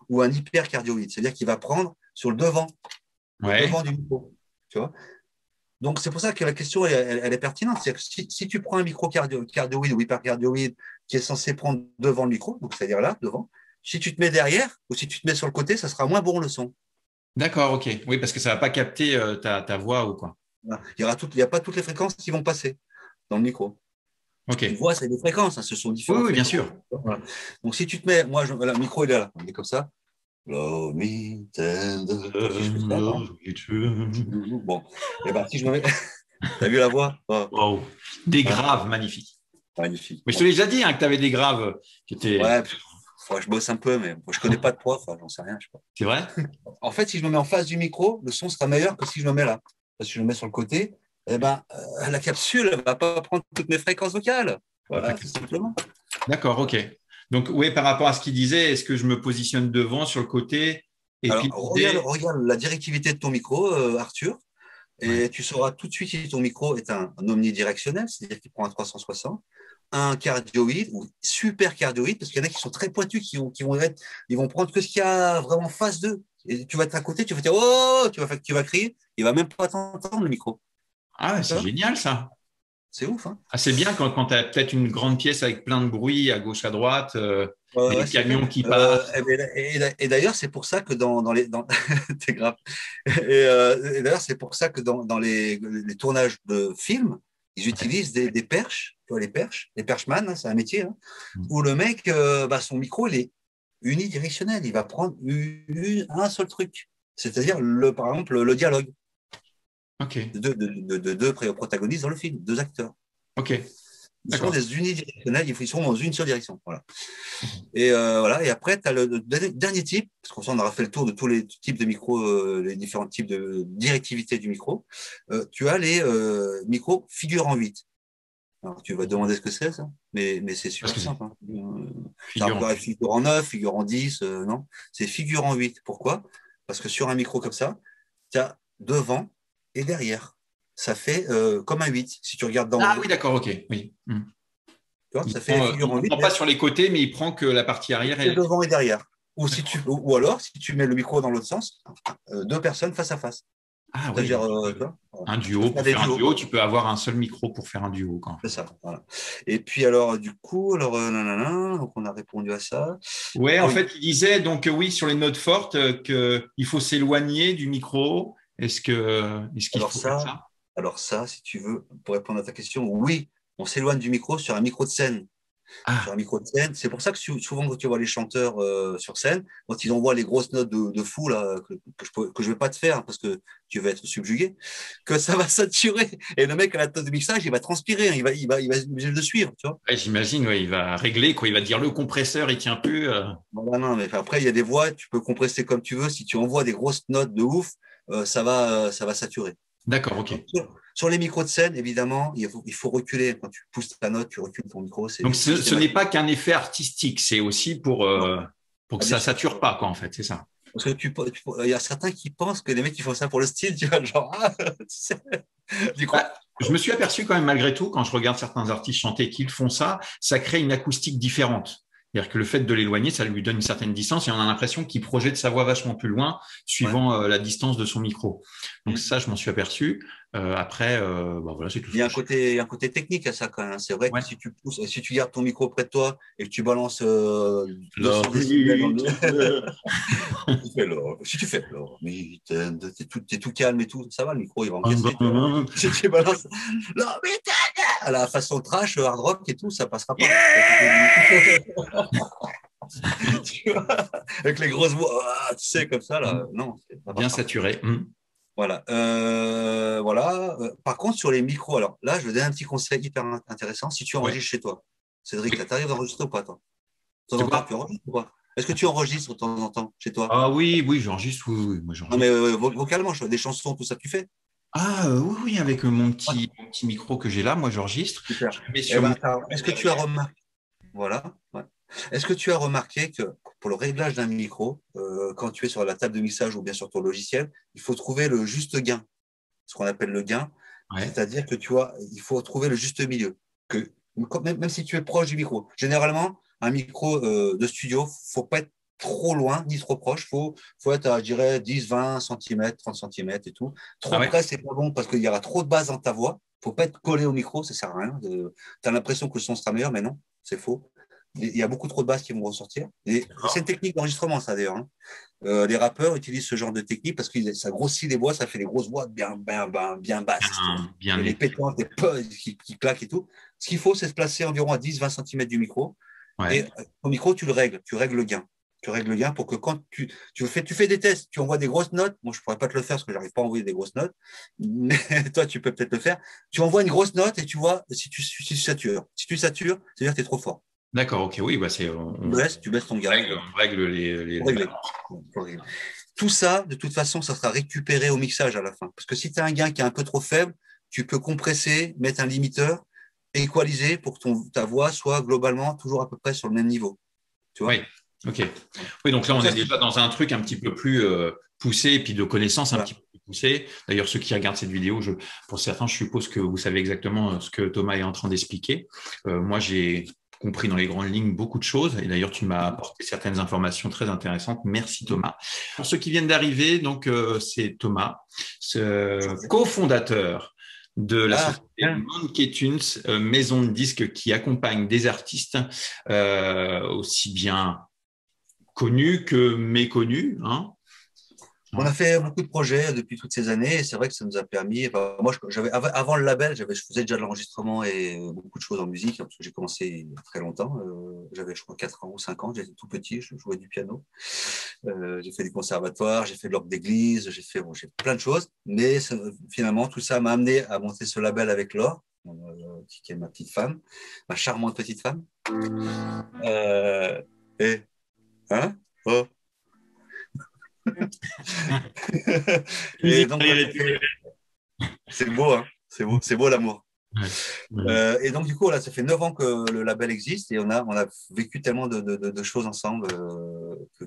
ou un hypercardioïde. C'est-à-dire qu'il va prendre sur le devant du micro. Tu vois. Donc, c'est pour ça que la question, elle est pertinente. C'est-à-dire que si tu prends un micro cardioïde ou hypercardioïde qui est censé prendre devant le micro, donc c'est-à-dire là, devant, si tu te mets derrière ou si tu te mets sur le côté, ça sera moins bon le son. D'accord, ok. Oui, parce que ça ne va pas capter ta voix ou quoi. Il n'y a pas toutes les fréquences qui vont passer dans le micro. Ok. Une voix, c'est des fréquences, hein, ce sont différentes. Oui, bien sûr. Voilà. Donc, si tu te mets, le micro, il est là, il est comme ça. Love me tender. Bon, et ben, si je me mets. T'as vu la voix? Wow. Des graves magnifiques. Magnifique. Mais je te l'ai déjà dit que tu avais des graves qui étaient. Ouais, je bosse un peu, mais je ne connais pas de prof, j'en sais rien. C'est vrai? En fait, si je me mets en face du micro, le son sera meilleur que si je me mets là. Parce que si je me mets sur le côté, eh ben, la capsule ne va pas prendre toutes mes fréquences vocales. Voilà, tout simplement. D'accord, ok. Donc, oui, par rapport à ce qu'il disait, est-ce que je me positionne devant, sur le côté Alors, regarde la directivité de ton micro, Arthur, et tu sauras tout de suite si ton micro est un omnidirectionnel, c'est-à-dire qu'il prend un 360, un cardioïde ou super cardioïde, parce qu'il y en a qui sont très pointus, ils vont prendre que ce qu'il y a vraiment face d'eux. Et tu vas être à côté, tu vas dire oh, tu vas crier, il va même pas t'entendre le micro. Ah, c'est génial ça. C'est ouf, hein. Ah, c'est bien quand tu as peut-être une grande pièce avec plein de bruit à gauche, à droite, des camions qui passent. Et d'ailleurs, c'est pour ça que t'es grave. Et d'ailleurs, c'est pour ça que dans les tournages de films, ils utilisent des perches, tu vois, les perchman, hein, c'est un métier, hein, où le mec, son micro, il est unidirectionnel, il va prendre un seul truc, c'est-à-dire, par exemple, le dialogue. Okay. De deux protagonistes dans le film, deux acteurs. Okay. Ils sont des unidirectionnels, ils sont dans une seule direction. Voilà. Et voilà. Et après, tu as le dernier type, parce qu'on aura fait le tour de tous les types de micros, les différents types de directivité du micro. Tu as les micros figure en 8. Alors, tu vas te demander ce que c'est, ça, mais c'est super simple. Hein. Figure en 9, figure en 10, non. C'est figure en 8. Pourquoi? Parce que sur un micro comme ça, tu as devant et derrière. Ça fait comme un 8. Si tu regardes dans Ah oui, d'accord, ok. Oui. Tu vois, ça fait figure en 8. Il ne prend pas sur les côtés, mais il prend que la partie arrière. Et devant et derrière. Ou alors, si tu mets le micro dans l'autre sens, deux personnes face à face. Ah oui. Un duo. Pour faire un duo, tu peux avoir un seul micro pour faire un duo. C'est ça. Voilà. Et puis, alors, du coup, donc on a répondu à ça. Ouais, en fait, il disait, donc oui, sur les notes fortes, qu'il faut s'éloigner du micro. Est-ce qu'il faut faire ça? Alors ça, si tu veux, pour répondre à ta question, oui, on s'éloigne du micro sur un micro de scène. Sur un micro de scène, c'est pour ça que souvent quand tu vois les chanteurs sur scène, quand ils envoient les grosses notes de fou là, que je ne vais pas te faire parce que tu vas être subjugué, que ça va saturer. Et le mec à la table de mixage, il va transpirer, hein, il va obligé de suivre. Tu vois. Ouais, j'imagine, il va régler, il va dire le compresseur, il tient plus. Non, mais après, il y a des voix, tu peux compresser comme tu veux. Si tu envoies des grosses notes de ouf, ça va saturer. D'accord, ok. Sur les micros de scène, évidemment, il faut reculer. Quand tu pousses ta note, tu recules ton micro. Donc, ce n'est pas qu'un effet artistique, c'est aussi pour que ça ne sature pas, quoi, en fait, c'est ça. Parce que il y a certains qui pensent que les mecs qui font ça pour le style, tu vois, genre. Je me suis aperçu quand même, malgré tout, quand je regarde certains artistes chanter qu'ils font ça, ça crée une acoustique différente. C'est-à-dire que le fait de l'éloigner, ça lui donne une certaine distance et on a l'impression qu'il projette sa voix vachement plus loin suivant la distance de son micro. Donc ça, je m'en suis aperçu. Après, voilà, c'est tout. Il y a un côté technique à ça quand même. C'est vrai que si tu pousses, si tu gardes ton micro près de toi et que tu balances 200 décibels dans le... si tu fais t'es tout calme et tout, ça va, le micro il va encaisser. Si tu balances à la façon trash, hard rock et tout, ça passera pas. Tu vois, avec les grosses voix, tu sais, comme ça, là, non. Bien saturé. Voilà. Par contre, sur les micros, alors là, je vais donner un petit conseil hyper intéressant. Si tu enregistres chez toi, Cédric, tu arrives d'enregistrer ou pas, toi? Tu enregistres ou pas? Est-ce que tu enregistres de temps en temps chez toi? Ah oui, oui, j'enregistre, oui, moi Non, j'enregistre. mais vocalement, des chansons, tout ça, tu fais? Ah oui, oui, avec mon petit micro que j'ai là, moi j'enregistre. Super. Je le mets Eh sur ben, mon. est-ce que tu as remarqué, voilà, ouais. Est-ce que tu as remarqué que pour le réglage d'un micro, quand tu es sur la table de mixage ou bien sur ton logiciel, il faut trouver le juste gain, ce qu'on appelle le gain, Ouais. c'est-à-dire que tu vois, il faut trouver le juste milieu. Que, même si tu es proche du micro, généralement, un micro de studio, faut pas être trop loin ni trop proche, faut être à, je dirais, 10, 20 cm, 30 cm et tout. Ah Trop ouais. près, c'est pas bon parce qu'il y aura trop de base dans ta voix. Faut pas être collé au micro, ça sert à rien. Tu as l'impression que le son sera meilleur, mais non, c'est faux. Il y a beaucoup trop de basses qui vont ressortir. Et c'est une technique d'enregistrement, ça d'ailleurs, hein. Les rappeurs utilisent ce genre de technique parce que ça grossit les voix, ça fait des grosses voix bien basses. Bien Et les net. pétantes, des pulls qui claquent et tout. Ce qu'il faut, c'est se placer environ à 10-20 cm du micro. Et Ouais. au micro, tu règles le gain. Tu règles le gain pour que quand tu fais des tests, tu envoies des grosses notes. Moi, je ne pourrais pas te le faire parce que je n'arrive pas à envoyer des grosses notes. Mais toi, tu peux peut-être le faire. Tu envoies une grosse note et tu vois si tu satures. Si tu satures, c'est-à-dire que tu es trop fort. D'accord, ok, oui, bah Tu baisses ton gain. on règle Faut régler. Faut régler. Tout ça, de toute façon, ça sera récupéré au mixage à la fin. Parce que si tu as un gain qui est un peu trop faible, tu peux compresser, mettre un limiteur, équaliser pour que ta voix soit globalement toujours à peu près sur le même niveau. Tu vois? Oui, ok. Oui, donc là, on est déjà dans un truc un petit peu plus poussé et puis de connaissances un Voilà. petit peu plus poussées. D'ailleurs, ceux qui regardent cette vidéo, pour certains, je suppose que vous savez exactement ce que Thomas est en train d'expliquer. Moi, j'ai compris dans les grandes lignes beaucoup de choses et d'ailleurs, tu m'as apporté certaines informations très intéressantes. Merci, Thomas. Pour ceux qui viennent d'arriver, donc c'est Thomas, cofondateur de la société Monkey Tunes, maison de disques qui accompagne des artistes aussi bien connus que méconnus. Hein. On a fait beaucoup de projets depuis toutes ces années et c'est vrai que ça nous a permis. Moi, avant le label, je faisais déjà de l'enregistrement et beaucoup de choses en musique parce que j'ai commencé il y a très longtemps. J'avais, je crois, 4 ans ou 5 ans. J'étais tout petit, je jouais du piano. J'ai fait du conservatoire, j'ai fait de l'orgue d'église, j'ai fait plein de choses. Mais finalement, tout ça m'a amené à monter ce label avec Laure, qui est ma petite femme, ma charmante petite femme. Hein? Oh. Et donc, c'est beau, hein, c'est beau l'amour. Ouais. Et donc, du coup, là, ça fait 9 ans que le label existe et on a vécu tellement de choses ensemble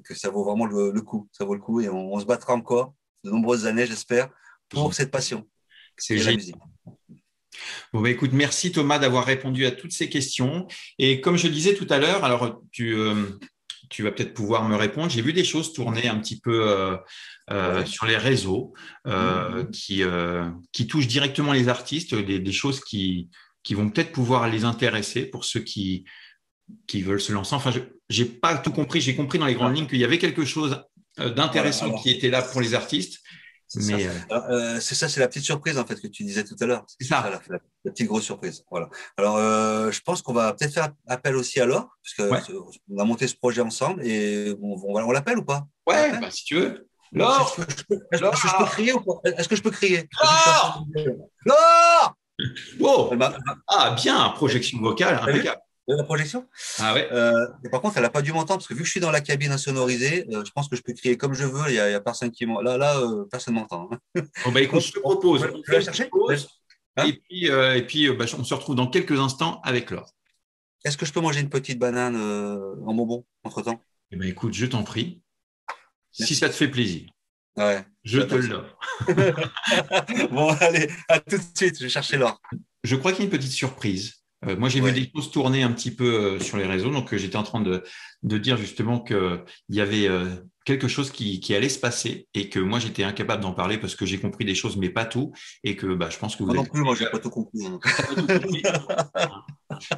que ça vaut vraiment le coup. Ça vaut le coup et on se battra encore de nombreuses années, j'espère, pour cette passion. C'est la musique. Bon, bah, écoute, merci Thomas d'avoir répondu à toutes ces questions. Et comme je disais tout à l'heure, alors tu vas peut-être pouvoir me répondre. J'ai vu des choses tourner un petit peu sur les réseaux qui touchent directement les artistes, des choses qui vont peut-être pouvoir les intéresser pour ceux qui veulent se lancer. Enfin, je n'ai pas tout compris. J'ai compris dans les grandes lignes qu'il y avait quelque chose d'intéressant qui était là pour les artistes. C'est ça, c'est la petite surprise en fait que tu disais tout à l'heure. C'est ça. La petite grosse surprise. Voilà. Alors, je pense qu'on va peut-être faire appel aussi à Laure, parce qu'on a monté ce projet ensemble et on l'appelle ou pas? Ouais, bah, si tu veux. Laure, est-ce que je peux crier ou pas? Est-ce que je peux crier? Laure! Oh. Ah, bien, projection vocale, impeccable. La projection. Ah ouais. Par contre, elle n'a pas dû m'entendre parce que vu que je suis dans la cabine insonorisée, je pense que je peux crier comme je veux. Il n'y a personne qui m'entend. Là, personne ne m'entend. Bon, bah, écoute, je te propose. On va chercher. Et puis on se retrouve dans quelques instants avec Laure. Est-ce que je peux manger une petite banane en bonbon entre-temps? Eh ben, écoute, je t'en prie. Merci. Si ça te fait plaisir. Ouais. Je te l'offre. Bon, allez, à tout de suite. Je vais chercher Laure. Je crois qu'il y a une petite surprise. Moi, j'ai vu des choses tourner un petit peu sur les réseaux, donc j'étais en train de dire justement qu'il y avait quelque chose qui allait se passer et que moi, j'étais incapable d'en parler parce que j'ai compris des choses, mais pas tout, et que je pense que vous non plus, moi, j'ai pas tout compris.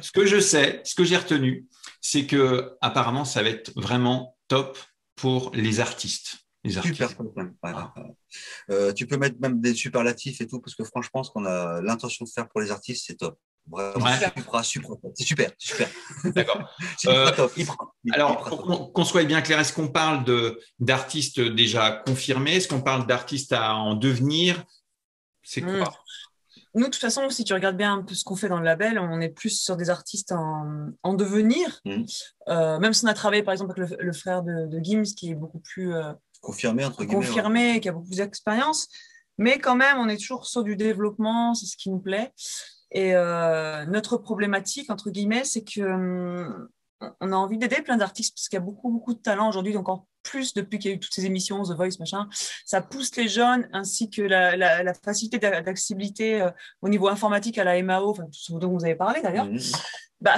Ce que je sais, ce que j'ai retenu, c'est que apparemment, ça va être vraiment top pour les artistes. Super. Tu peux mettre même des superlatifs et tout, parce que franchement, ce qu'on a l'intention de faire pour les artistes, c'est top. Vraiment, super. C'est super. D'accord. Top. Alors, pour qu'on soit bien clair, est-ce qu'on parle d'artistes déjà confirmés? Est-ce qu'on parle d'artistes à en devenir? C'est quoi? Nous, de toute façon, si tu regardes bien un peu ce qu'on fait dans le label, on est plus sur des artistes en devenir. Même si on a travaillé, par exemple, avec le frère de Gims, qui est beaucoup plus confirmé, entre guillemets. Confirmé, qui a beaucoup plus d'expérience. Mais quand même, on est toujours sur du développement, c'est ce qui nous plaît. Et notre problématique, entre guillemets, c'est qu'on a envie d'aider plein d'artistes parce qu'il y a beaucoup, beaucoup de talent aujourd'hui, donc encore plus depuis qu'il y a eu toutes ces émissions, The Voice, machin. Ça pousse les jeunes ainsi que la facilité d'accessibilité au niveau informatique à la MAO, enfin, tout ce dont vous avez parlé d'ailleurs,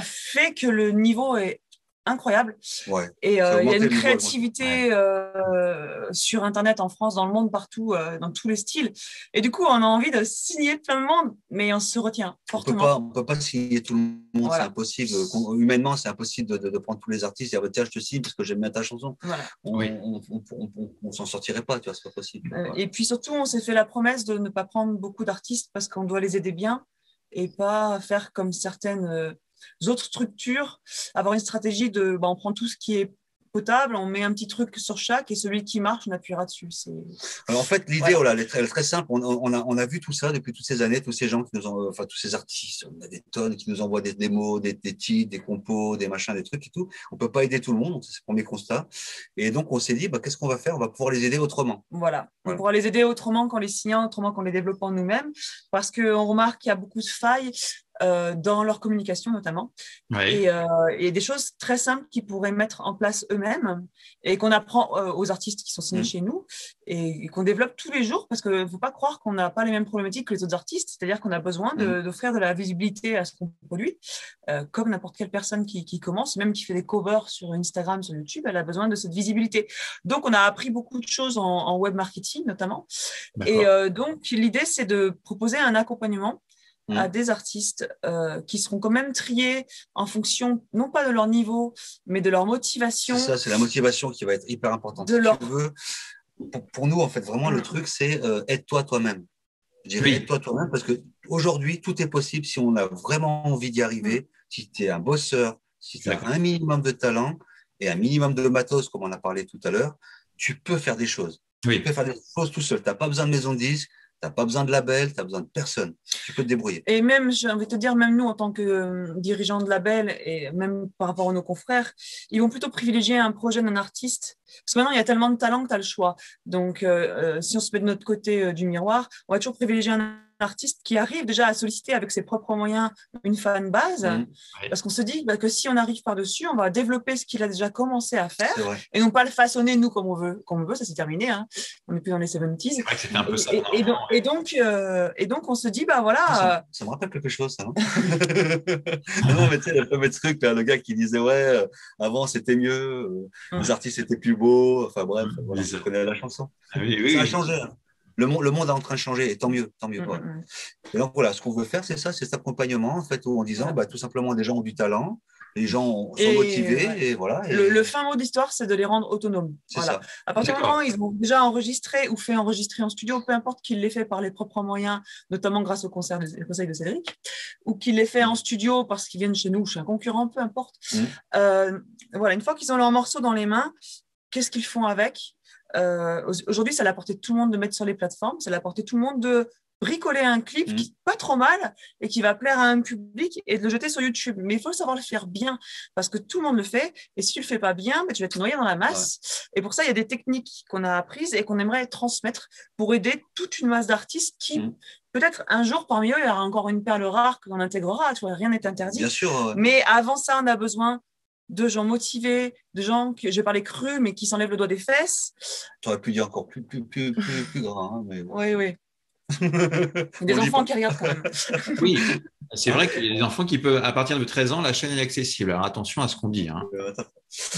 fait que le niveau est incroyable. Ouais, et il y a une créativité sur Internet en France, dans le monde, partout, dans tous les styles. Et du coup, on a envie de signer plein de monde, mais on se retient fortement. On peut pas signer tout le monde, voilà. C'est impossible. Humainement, c'est impossible de prendre tous les artistes et dire tiens, je te signe parce que j'aime bien ta chanson. Voilà. On s'en sortirait pas, tu vois, c'est pas possible. Et puis surtout, on s'est fait la promesse de ne pas prendre beaucoup d'artistes parce qu'on doit les aider bien et pas faire comme certaines autres structures, avoir une stratégie de on prend tout ce qui est potable, on met un petit truc sur chaque et celui qui marche, on appuiera dessus. Alors en fait, l'idée, elle est très simple. On a vu tout ça depuis toutes ces années, tous ces gens qui nous ont, tous ces artistes, on a des tonnes qui nous envoient des démos, des titres, des compos, des machins, des trucs et tout. On peut pas aider tout le monde, donc c'est le premier constat. Et donc on s'est dit, qu'est-ce qu'on va faire? On va pouvoir les aider autrement. Voilà. On pourra les aider autrement qu'en les signant, autrement qu'en les développant nous-mêmes, parce qu'on remarque qu'il y a beaucoup de failles dans leur communication notamment, et des choses très simples qu'ils pourraient mettre en place eux-mêmes et qu'on apprend aux artistes qui sont signés chez nous et qu'on développe tous les jours, parce qu'il ne faut pas croire qu'on n'a pas les mêmes problématiques que les autres artistes, c'est-à-dire qu'on a besoin d'offrir de la visibilité à ce qu'on produit, comme n'importe quelle personne qui commence, même qui fait des covers sur Instagram, sur YouTube, elle a besoin de cette visibilité. Donc on a appris beaucoup de choses en web marketing notamment, et donc l'idée c'est de proposer un accompagnement à des artistes qui seront quand même triés en fonction, non pas de leur niveau, mais de leur motivation. C'est ça, c'est la motivation qui va être hyper importante. Pour nous, en fait, vraiment, le truc, c'est aide-toi toi-même. Je dirais aide-toi toi-même parce qu'aujourd'hui, tout est possible si on a vraiment envie d'y arriver, si tu es un bosseur, si tu as un minimum de talent et un minimum de matos, comme on a parlé tout à l'heure, tu peux faire des choses. Tu peux faire des choses tout seul. Tu n'as pas besoin de maison de disques. Tu n'as pas besoin de label, tu n'as besoin de personne. Tu peux te débrouiller. Et même, j'ai envie de te dire, même nous, en tant que dirigeants de label, et même par rapport à nos confrères, ils vont plutôt privilégier un projet d'un artiste. Parce que maintenant, il y a tellement de talent que tu as le choix. Donc, si on se met de notre côté du miroir, on va toujours privilégier un artiste qui arrive déjà à solliciter avec ses propres moyens une fan base, parce qu'on se dit que si on arrive par-dessus, on va développer ce qu'il a déjà commencé à faire et non pas le façonner nous comme on veut, ça c'est terminé, hein. On n'est plus dans les 70s. C'est vrai que c'était un peu ça. Et donc on se dit voilà. Ça me rappelle quelque chose, ça, non? Non, mais tu sais, le fameux truc, là, le gars qui disait avant c'était mieux, les artistes étaient plus beaux, enfin bref, voilà, je connais la chanson. Ça a changé. Hein. Le monde est en train de changer, et tant mieux. Et donc voilà, ce qu'on veut faire, c'est ça, c'est cet accompagnement, en fait, où en disant, tout simplement, des gens ont du talent, les gens sont motivés, et voilà. Et... Le fin mot d'histoire, c'est de les rendre autonomes. Voilà. Ça. À partir du moment où ils ont déjà enregistré ou fait enregistrer en studio, peu importe qu'il l'ait fait par les propres moyens, notamment grâce au conseil de Cédric, ou qu'il l'ait fait en studio parce qu'ils viennent chez nous, chez un concurrent, peu importe. Voilà, une fois qu'ils ont leur morceau dans les mains, qu'est-ce qu'ils font avec? Aujourd'hui, c'est à la portée de tout le monde de mettre sur les plateformes, c'est à la portée de tout le monde de bricoler un clip qui est pas trop mal et qui va plaire à un public et de le jeter sur YouTube. Mais il faut savoir le faire bien parce que tout le monde le fait et si tu le fais pas bien, tu vas te noyer dans la masse. Et pour ça, il y a des techniques qu'on a apprises et qu'on aimerait transmettre pour aider toute une masse d'artistes qui peut-être un jour parmi eux, il y aura encore une perle rare qu'on intégrera, tu vois, rien n'est interdit. Bien sûr. Mais avant ça, on a besoin de gens motivés, de gens que je vais parler crus, mais qui s'enlèvent le doigt des fesses. Tu aurais pu dire encore plus grand. Hein, mais... Oui. Des enfants qui regardent quand même. Oui, c'est vrai qu'il y a des enfants qui peuvent, à partir de 13 ans, la chaîne est accessible. Alors attention à ce qu'on dit. Hein.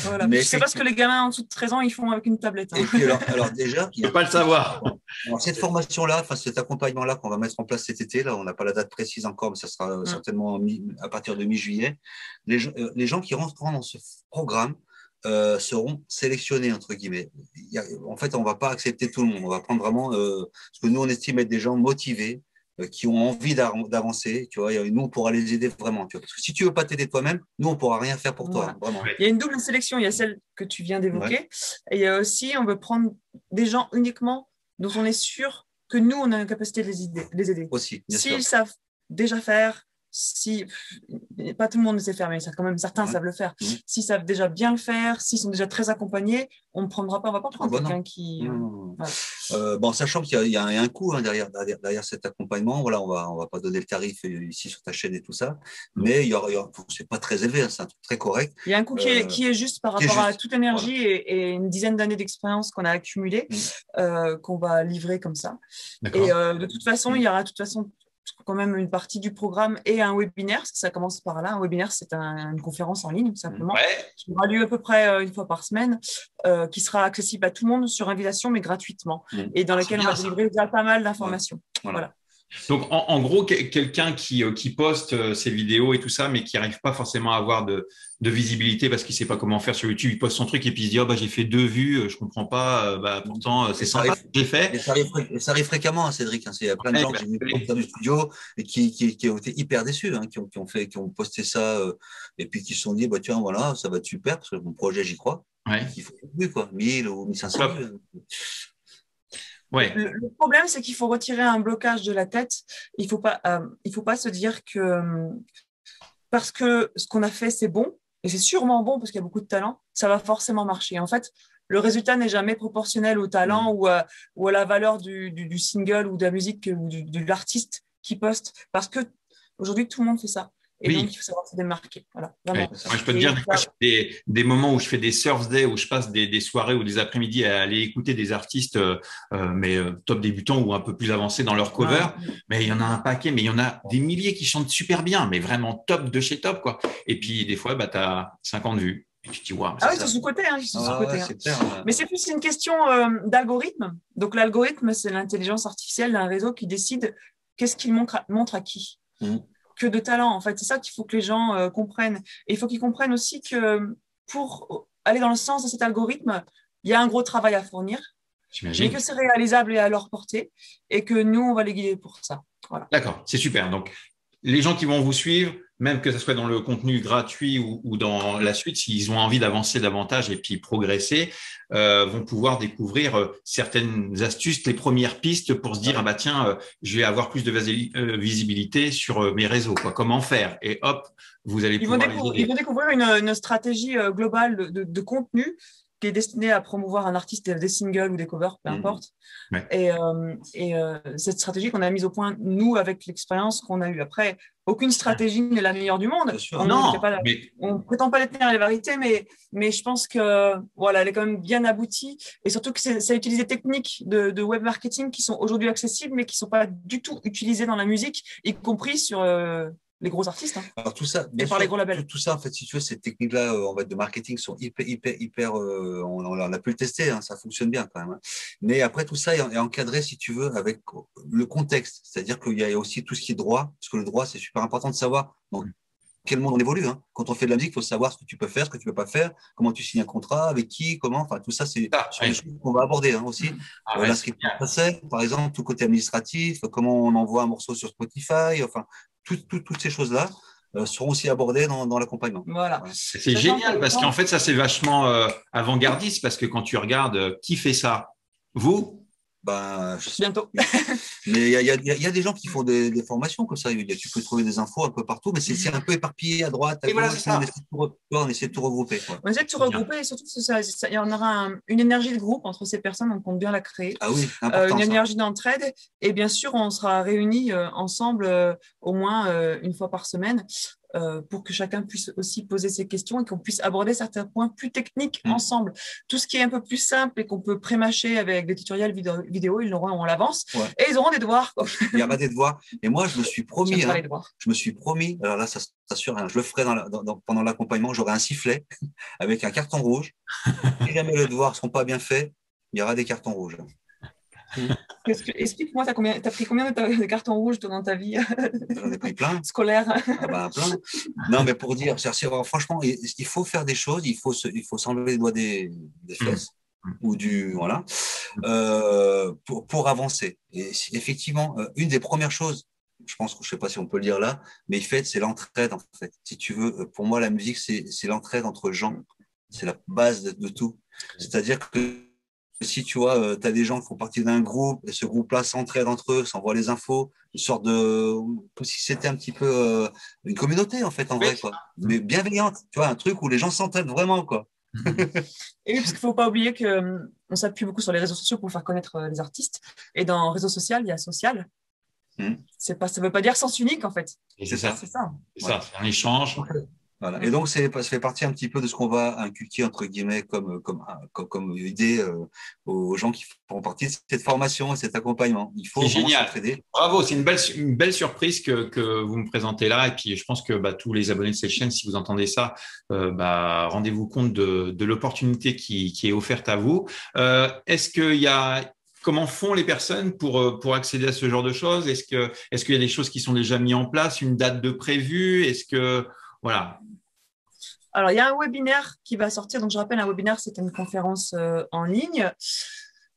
Voilà. Mais c'est parce que les gamins en dessous de 13 ans, ils font avec une tablette. Hein. Et puis alors déjà, il ne faut pas le savoir. Alors, cette formation-là, cet accompagnement-là qu'on va mettre en place cet été, là, on n'a pas la date précise encore, mais ça sera certainement à partir de mi-juillet. Les gens qui rentreront dans ce programme seront sélectionnés, entre guillemets. En fait, on ne va pas accepter tout le monde. On va prendre vraiment ce que nous, on estime être des gens motivés, qui ont envie d'avancer. Tu vois, nous, on pourra les aider vraiment. Tu vois, parce que si tu ne veux pas t'aider toi-même, nous, on ne pourra rien faire pour toi. Vraiment. Il y a une double sélection. Il y a celle que tu viens d'évoquer. Et il y a aussi, on veut prendre des gens uniquement dont on est sûr que nous, on a la capacité de les aider. Aussi, bien sûr. S'ils savent déjà faire, pas tout le monde ne sait faire, mais quand même certains savent le faire. S'ils savent déjà bien le faire, s'ils sont déjà très accompagnés, on ne va pas prendre quelqu'un qui… Bon, sachant qu'il y a un coût derrière cet accompagnement, voilà, on va pas donner le tarif ici sur ta chaîne et tout ça, mais c'est pas très élevé, c'est un truc très correct. Il y a un coût qui est juste par rapport à toute l'énergie et une dizaine d'années d'expérience qu'on a accumulée, qu'on va livrer comme ça. Et de toute façon, il y aura quand même une partie du programme et un webinaire, parce que ça commence par là. Un webinaire, c'est une conférence en ligne, tout simplement, qui aura lieu à peu près une fois par semaine, qui sera accessible à tout le monde sur invitation, mais gratuitement, et dans laquelle on va délivrer déjà pas mal d'informations. Voilà. Donc, en gros, quelqu'un qui poste ses vidéos et tout ça, mais qui n'arrive pas forcément à avoir de visibilité parce qu'il ne sait pas comment faire sur YouTube, il poste son truc et puis il se dit « Oh, bah, j'ai fait 2 vues, je ne comprends pas, pourtant, c'est sympa ce que j'ai fait. » Et ça arrive fréquemment, Cédric. Il y a plein de gens que j'ai vu sortir du studio et qui ont été hyper déçus, qui ont posté ça et puis qui se sont dit « Tiens, voilà, ça va être super parce que mon projet, j'y crois. » Il faut plus, 1000 ou 1500 vues. Le problème, c'est qu'il faut retirer un blocage de la tête. Il faut pas se dire que parce que ce qu'on a fait, c'est bon, et c'est sûrement bon parce qu'il y a beaucoup de talent, ça va forcément marcher. En fait, le résultat n'est jamais proportionnel au talent ou à la valeur du single ou de la musique ou de l'artiste qui poste. Parce que aujourd'hui, tout le monde fait ça. Et donc, il faut savoir se démarquer. Voilà, vraiment. Moi, je peux te dire, des fois, des moments où je fais des surf days, où je passe des soirées ou des après-midi à aller écouter des artistes, mais top débutants ou un peu plus avancés dans leur cover. Mais il y en a un paquet, mais il y en a des milliers qui chantent super bien, mais vraiment top de chez top, quoi. Et puis, des fois, tu as 50 vues. Et tu te dis, waouh. Ils sont sous-cotés. Mais c'est plus une question d'algorithme. Donc, l'algorithme, c'est l'intelligence artificielle d'un réseau qui décide qu'est-ce qu'il montre à qui. Que de talent, en fait. C'est ça qu'il faut que les gens comprennent. Et il faut qu'ils comprennent aussi que pour aller dans le sens de cet algorithme, il y a un gros travail à fournir, mais que c'est réalisable et à leur portée, et que nous, on va les guider pour ça. Voilà. D'accord, c'est super. Donc, les gens qui vont vous suivre, même que ce soit dans le contenu gratuit ou dans la suite, s'ils ont envie d'avancer davantage et puis progresser, vont pouvoir découvrir certaines astuces, les premières pistes pour se dire tiens, je vais avoir plus de visibilité sur mes réseaux, quoi. Comment faire? Et hop, vous allez pouvoir ils vont découvrir une stratégie globale de contenu qui est destiné à promouvoir un artiste, des singles ou des covers, peu importe. Et cette stratégie qu'on a mise au point, nous, avec l'expérience qu'on a eue. Après, aucune stratégie n'est la meilleure du monde. On ne prétend pas détenir les vérités, mais je pense que voilà, elle est quand même bien aboutie. Et surtout que ça utilise des techniques de web marketing qui sont aujourd'hui accessibles, mais qui ne sont pas du tout utilisées dans la musique, y compris sur… les gros artistes. Alors tout ça, et par les gros labels. Tout ça, en fait, si tu veux, ces techniques-là de marketing sont hyper on a pu le tester, ça fonctionne bien quand même. Mais après, tout ça est encadré, si tu veux, avec le contexte. C'est-à-dire qu'il y a aussi tout ce qui est droit, parce que le droit, c'est super important de savoir dans quel monde on évolue. Quand on fait de la musique, il faut savoir ce que tu peux faire, ce que tu ne peux pas faire, comment tu signes un contrat, avec qui, comment. Enfin, tout ça, c'est des choses qu'on va aborder aussi. L'inscription française, par exemple, tout côté administratif, comment on envoie un morceau sur Spotify, enfin, toutes ces choses-là seront aussi abordées dans l'accompagnement. Voilà. C'est génial parce qu'en fait, ça, c'est vachement avant-gardiste parce que quand tu regardes qui fait ça, vous? Bientôt. Mais il y a des gens qui font des formations comme ça. Tu peux trouver des infos un peu partout, mais c'est un peu éparpillé à droite, à gauche. On essaie de tout regrouper. On essaie de tout regrouper et surtout, il y en aura une énergie de groupe entre ces personnes, on compte bien la créer. Ah oui, important, une énergie d'entraide. Et bien sûr, on sera réunis ensemble au moins une fois par semaine. Pour que chacun puisse aussi poser ses questions et qu'on puisse aborder certains points plus techniques ensemble. Tout ce qui est un peu plus simple et qu'on peut pré-mâcher avec des tutoriels vidéo, ils l'auront en avance et ils auront des devoirs. Il y aura des devoirs. Et moi, je me suis promis, alors là, ça s'assure, je le ferai pendant l'accompagnement, j'aurai un sifflet avec un carton rouge. Si jamais les devoirs ne seront pas bien faits, il y aura des cartons rouges. Explique-moi, t'as pris combien de cartons rouges dans ta vie? J'en ai pris plein. Scolaire. Plein. Non, mais pour dire, franchement, il faut faire des choses, il faut s'enlever les doigts des fesses ou voilà, pour avancer. Et effectivement, une des premières choses, je sais pas si on peut le dire là, mais c'est l'entraide en fait. Si tu veux, pour moi, la musique, c'est l'entraide entre gens. C'est la base de tout. C'est-à-dire que si tu vois, tu as des gens qui font partie d'un groupe, et ce groupe-là s'entraide entre eux, s'envoie les infos, une sorte de, comme si c'était un petit peu une communauté, en fait, en vrai, quoi. Mais bienveillante, tu vois, un truc où les gens s'entraident vraiment, quoi. Et oui, parce qu'il ne faut pas oublier qu'on s'appuie beaucoup sur les réseaux sociaux pour faire connaître les artistes. Et dans réseau social, il y a social. Ça ne veut pas dire sens unique, en fait. Et c'est ça. C'est ça. C'est ça, c'est un échange. Voilà. Et donc, ça fait partie un petit peu de ce qu'on va inculquer, entre guillemets, comme idée aux gens qui font partie de cette formation et cet accompagnement. Il faut génial. s'entraider. Bravo, c'est une belle surprise que vous me présentez là. Et puis, je pense que tous les abonnés de cette chaîne, si vous entendez ça, rendez-vous compte de l'opportunité qui est offerte à vous. Est-ce qu'il y a… Comment font les personnes pour accéder à ce genre de choses? Est-ce qu'il y a des choses qui sont déjà mises en place, une date de prévue? Est-ce que… Voilà. Alors, il y a un webinaire qui va sortir. Donc, je rappelle, un webinaire, c'est une conférence en ligne.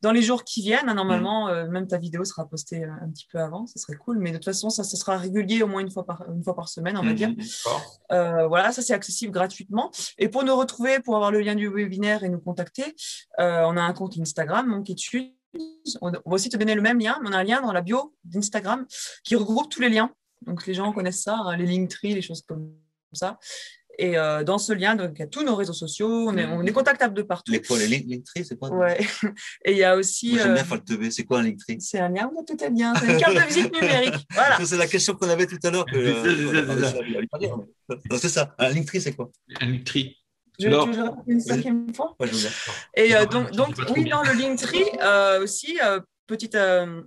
Dans les jours qui viennent, normalement, même ta vidéo sera postée un petit peu avant. Ce serait cool. Mais de toute façon, ça sera régulier au moins une fois par semaine, on va dire. Voilà, ça, c'est accessible gratuitement. Et pour nous retrouver, pour avoir le lien du webinaire et nous contacter, on a un compte Instagram, Monkétude. On va aussi te donner le même lien, mais on a un lien dans la bio d'Instagram qui regroupe tous les liens. Donc, les gens connaissent ça, hein, les Linktree, les choses comme ça. Et dans ce lien, donc, il y a tous nos réseaux sociaux, on est contactable de partout. Les Linktree, c'est quoi? Ouais. Et il y a aussi… Moi, j'aime bien faire le teubé. C'est quoi un Linktree? C'est un lien, tout est bien. C'est une carte de visite numérique. Voilà. C'est la question qu'on avait tout à l'heure. C'est ça. Un Linktree, c'est quoi? Un Linktree. Je le répète une cinquième fois. Ouais, je veux bien. Et donc oui, dans le Linktree aussi, petite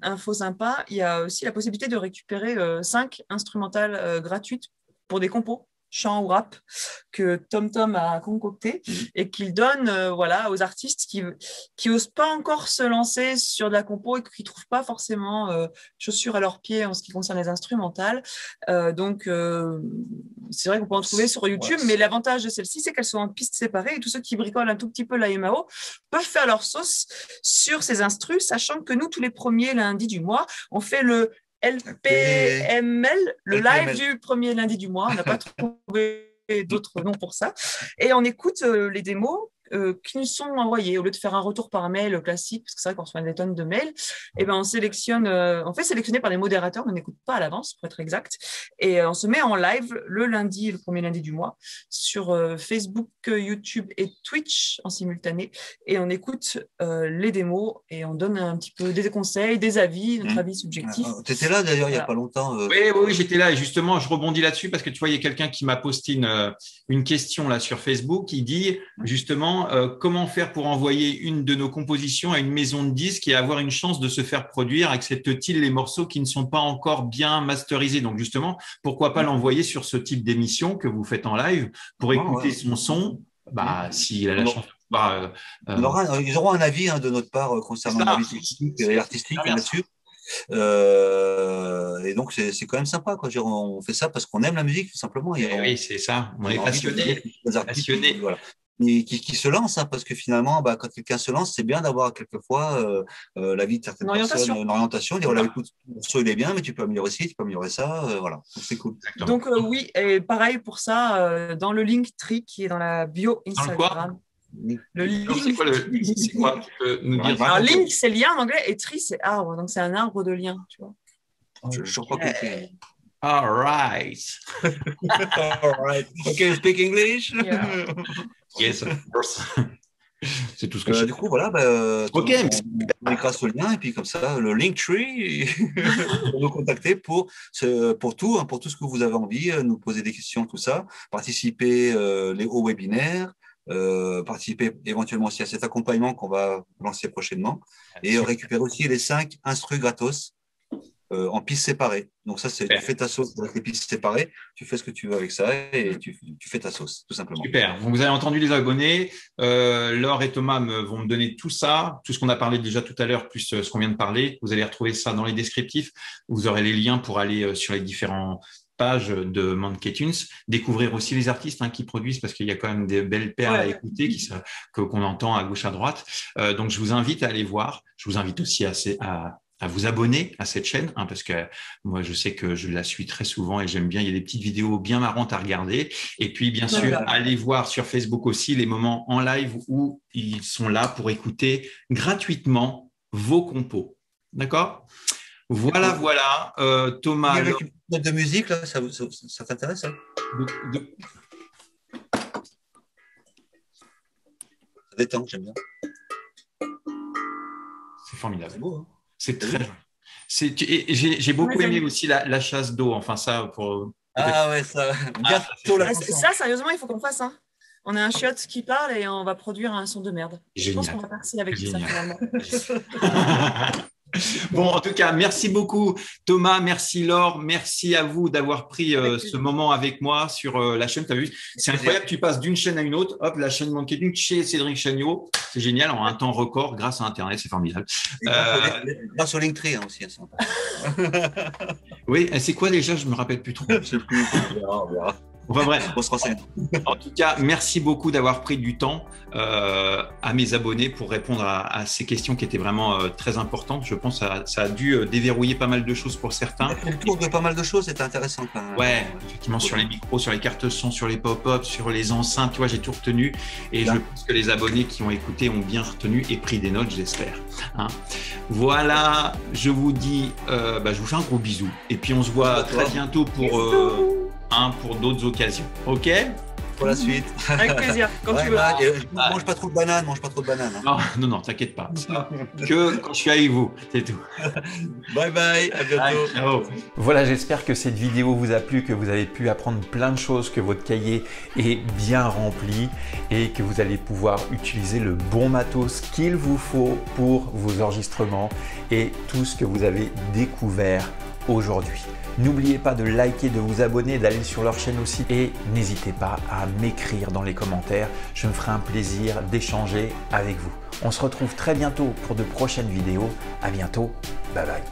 info sympa, il y a aussi la possibilité de récupérer 5 instrumentales gratuites pour des compos, chant ou rap, que TomTom a concocté et qu'il donne aux artistes qui n'osent pas encore se lancer sur de la compo et qui ne trouvent pas forcément chaussures à leurs pieds en ce qui concerne les instrumentales. Donc, c'est vrai qu'on peut en trouver sur YouTube, mais l'avantage de celles-ci, c'est qu'elles sont en pistes séparées et tous ceux qui bricolent un tout petit peu la MAO peuvent faire leur sauce sur ces instrus, sachant que nous, tous les premiers lundis du mois, on fait le LPML, le live du premier lundi du mois. On n'a pas trouvé d'autres noms pour ça. Et on écoute les démos qui nous sont envoyés. Au lieu de faire un retour par mail classique, parce que c'est vrai qu'on reçoit des tonnes de mails, et ben on fait sélectionner par des modérateurs, on n'écoute pas à l'avance pour être exact, et on se met en live le premier lundi du mois, sur Facebook, YouTube et Twitch en simultané, et on écoute les démos et on donne un petit peu des conseils, des avis, notre avis subjectif. Tu étais là d'ailleurs il n'y a pas longtemps. Oui, j'étais là, et justement je rebondis là-dessus parce que tu vois, il y a quelqu'un qui m'a posté une question là sur Facebook qui dit justement comment faire pour envoyer une de nos compositions à une maison de disques et avoir une chance de se faire produire, accepte-t-il les morceaux qui ne sont pas encore bien masterisés? Donc justement, pourquoi pas l'envoyer sur ce type d'émission que vous faites en live pour écouter son son, s'il a la chance. Ils auront un avis de notre part concernant la vie technique et artistique là-dessus. Et donc c'est quand même sympa quoi. On fait ça parce qu'on aime la musique tout simplement. Oui, c'est ça. On est passionné. Voilà. Et qui se lance, parce que finalement, quand quelqu'un se lance, c'est bien d'avoir quelquefois l'avis de certaines personnes, une orientation, dire écoute, le morceau il est bien, mais tu peux améliorer ci, tu peux améliorer ça, voilà. Donc c'est cool. Donc oui, et pareil pour ça, dans le Linktree qui est dans la bio Instagram. Le link, c'est quoi? Tu peux nous dire? Alors, link, c'est lien en anglais, et tree, c'est arbre. Donc, c'est un arbre de lien, tu vois. Je crois que c'est… All right. All right. Okay, you speak English? Yeah. Yes, of course. C'est tout ce que je… Du coup, voilà. Ok. On écrase ce lien, et puis comme ça, le Linktree, pour nous contacter pour tout, pour tout ce que vous avez envie, nous poser des questions, tout ça, participer au webinaire. Participer éventuellement aussi à cet accompagnement qu'on va lancer prochainement et récupérer aussi les 5 instrus gratos en pistes séparées. Donc ça, tu fais ta sauce avec les pistes séparées, tu fais ce que tu veux avec ça et tu fais ta sauce, tout simplement. Super. Donc, vous avez entendu les abonnés. Laure et Thomas vont me donner tout ça, tout ce qu'on a parlé déjà tout à l'heure, plus ce qu'on vient de parler. Vous allez retrouver ça dans les descriptifs. Vous aurez les liens pour aller sur les différents page de Monkétunes, découvrir aussi les artistes qui produisent, parce qu'il y a quand même des belles perles à écouter qu'on entend à gauche à droite. Donc je vous invite à aller voir. Je vous invite aussi à vous abonner à cette chaîne, hein, parce que moi, je sais que je la suis très souvent et j'aime bien. Il y a des petites vidéos bien marrantes à regarder. Et puis, bien sûr, allez voir sur Facebook aussi les moments en live où ils sont là pour écouter gratuitement vos compos. D'accord? Voilà, voilà. Thomas. Il y a une note de musique, là, ça t'intéresse, hein? Ça détend, j'aime bien. C'est formidable. C'est beau, hein? C'est très joli. J'ai beaucoup aimé aussi la chasse d'eau. Enfin, ça pour. Ah ouais, ça. Ça, sérieusement, il faut qu'on fasse. Hein. On a un chiotte qui parle et on va produire un son de merde. Génial. Je pense qu'on va partir avec ça finalement. Bon, en tout cas, merci beaucoup Thomas, merci Laure, merci à vous d'avoir pris ce moment avec moi sur la chaîne. Tu as vu, c'est incroyable, tu passes d'une chaîne à une autre, hop, la chaîne marketing chez Cédric Chagnaud, c'est génial, en un temps record grâce à Internet, c'est formidable. Grâce au Linktree hein, aussi. Oui, c'est quoi déjà, je ne me rappelle plus trop. Je sais plus, on verra. Enfin bref, on se renseigne. En tout cas, merci beaucoup d'avoir pris du temps à mes abonnés pour répondre à ces questions qui étaient vraiment très importantes. Je pense que ça a dû déverrouiller pas mal de choses pour certains. Le tour de pas mal de choses, c'était intéressant quand même. Ouais, effectivement, sur les micros, sur les cartes son, sur les pop-up, sur les enceintes, tu vois, j'ai tout retenu. Et je pense que les abonnés qui ont écouté ont bien retenu et pris des notes, j'espère. Hein. Voilà, je vous dis, je vous fais un gros bisou. Et puis on se voit très bientôt pour d'autres occasions. OK? Pour la suite. Avec plaisir, quand tu veux. Mange pas trop de bananes, Hein. Non, t'inquiète pas. Que quand je suis avec vous, c'est tout. Bye bye, à bientôt. Ciao. Voilà, j'espère que cette vidéo vous a plu, que vous avez pu apprendre plein de choses, que votre cahier est bien rempli et que vous allez pouvoir utiliser le bon matos qu'il vous faut pour vos enregistrements et tout ce que vous avez découvert aujourd'hui. N'oubliez pas de liker, de vous abonner, d'aller sur leur chaîne aussi et n'hésitez pas à m'écrire dans les commentaires. Je me ferai un plaisir d'échanger avec vous. On se retrouve très bientôt pour de prochaines vidéos. À bientôt. Bye bye.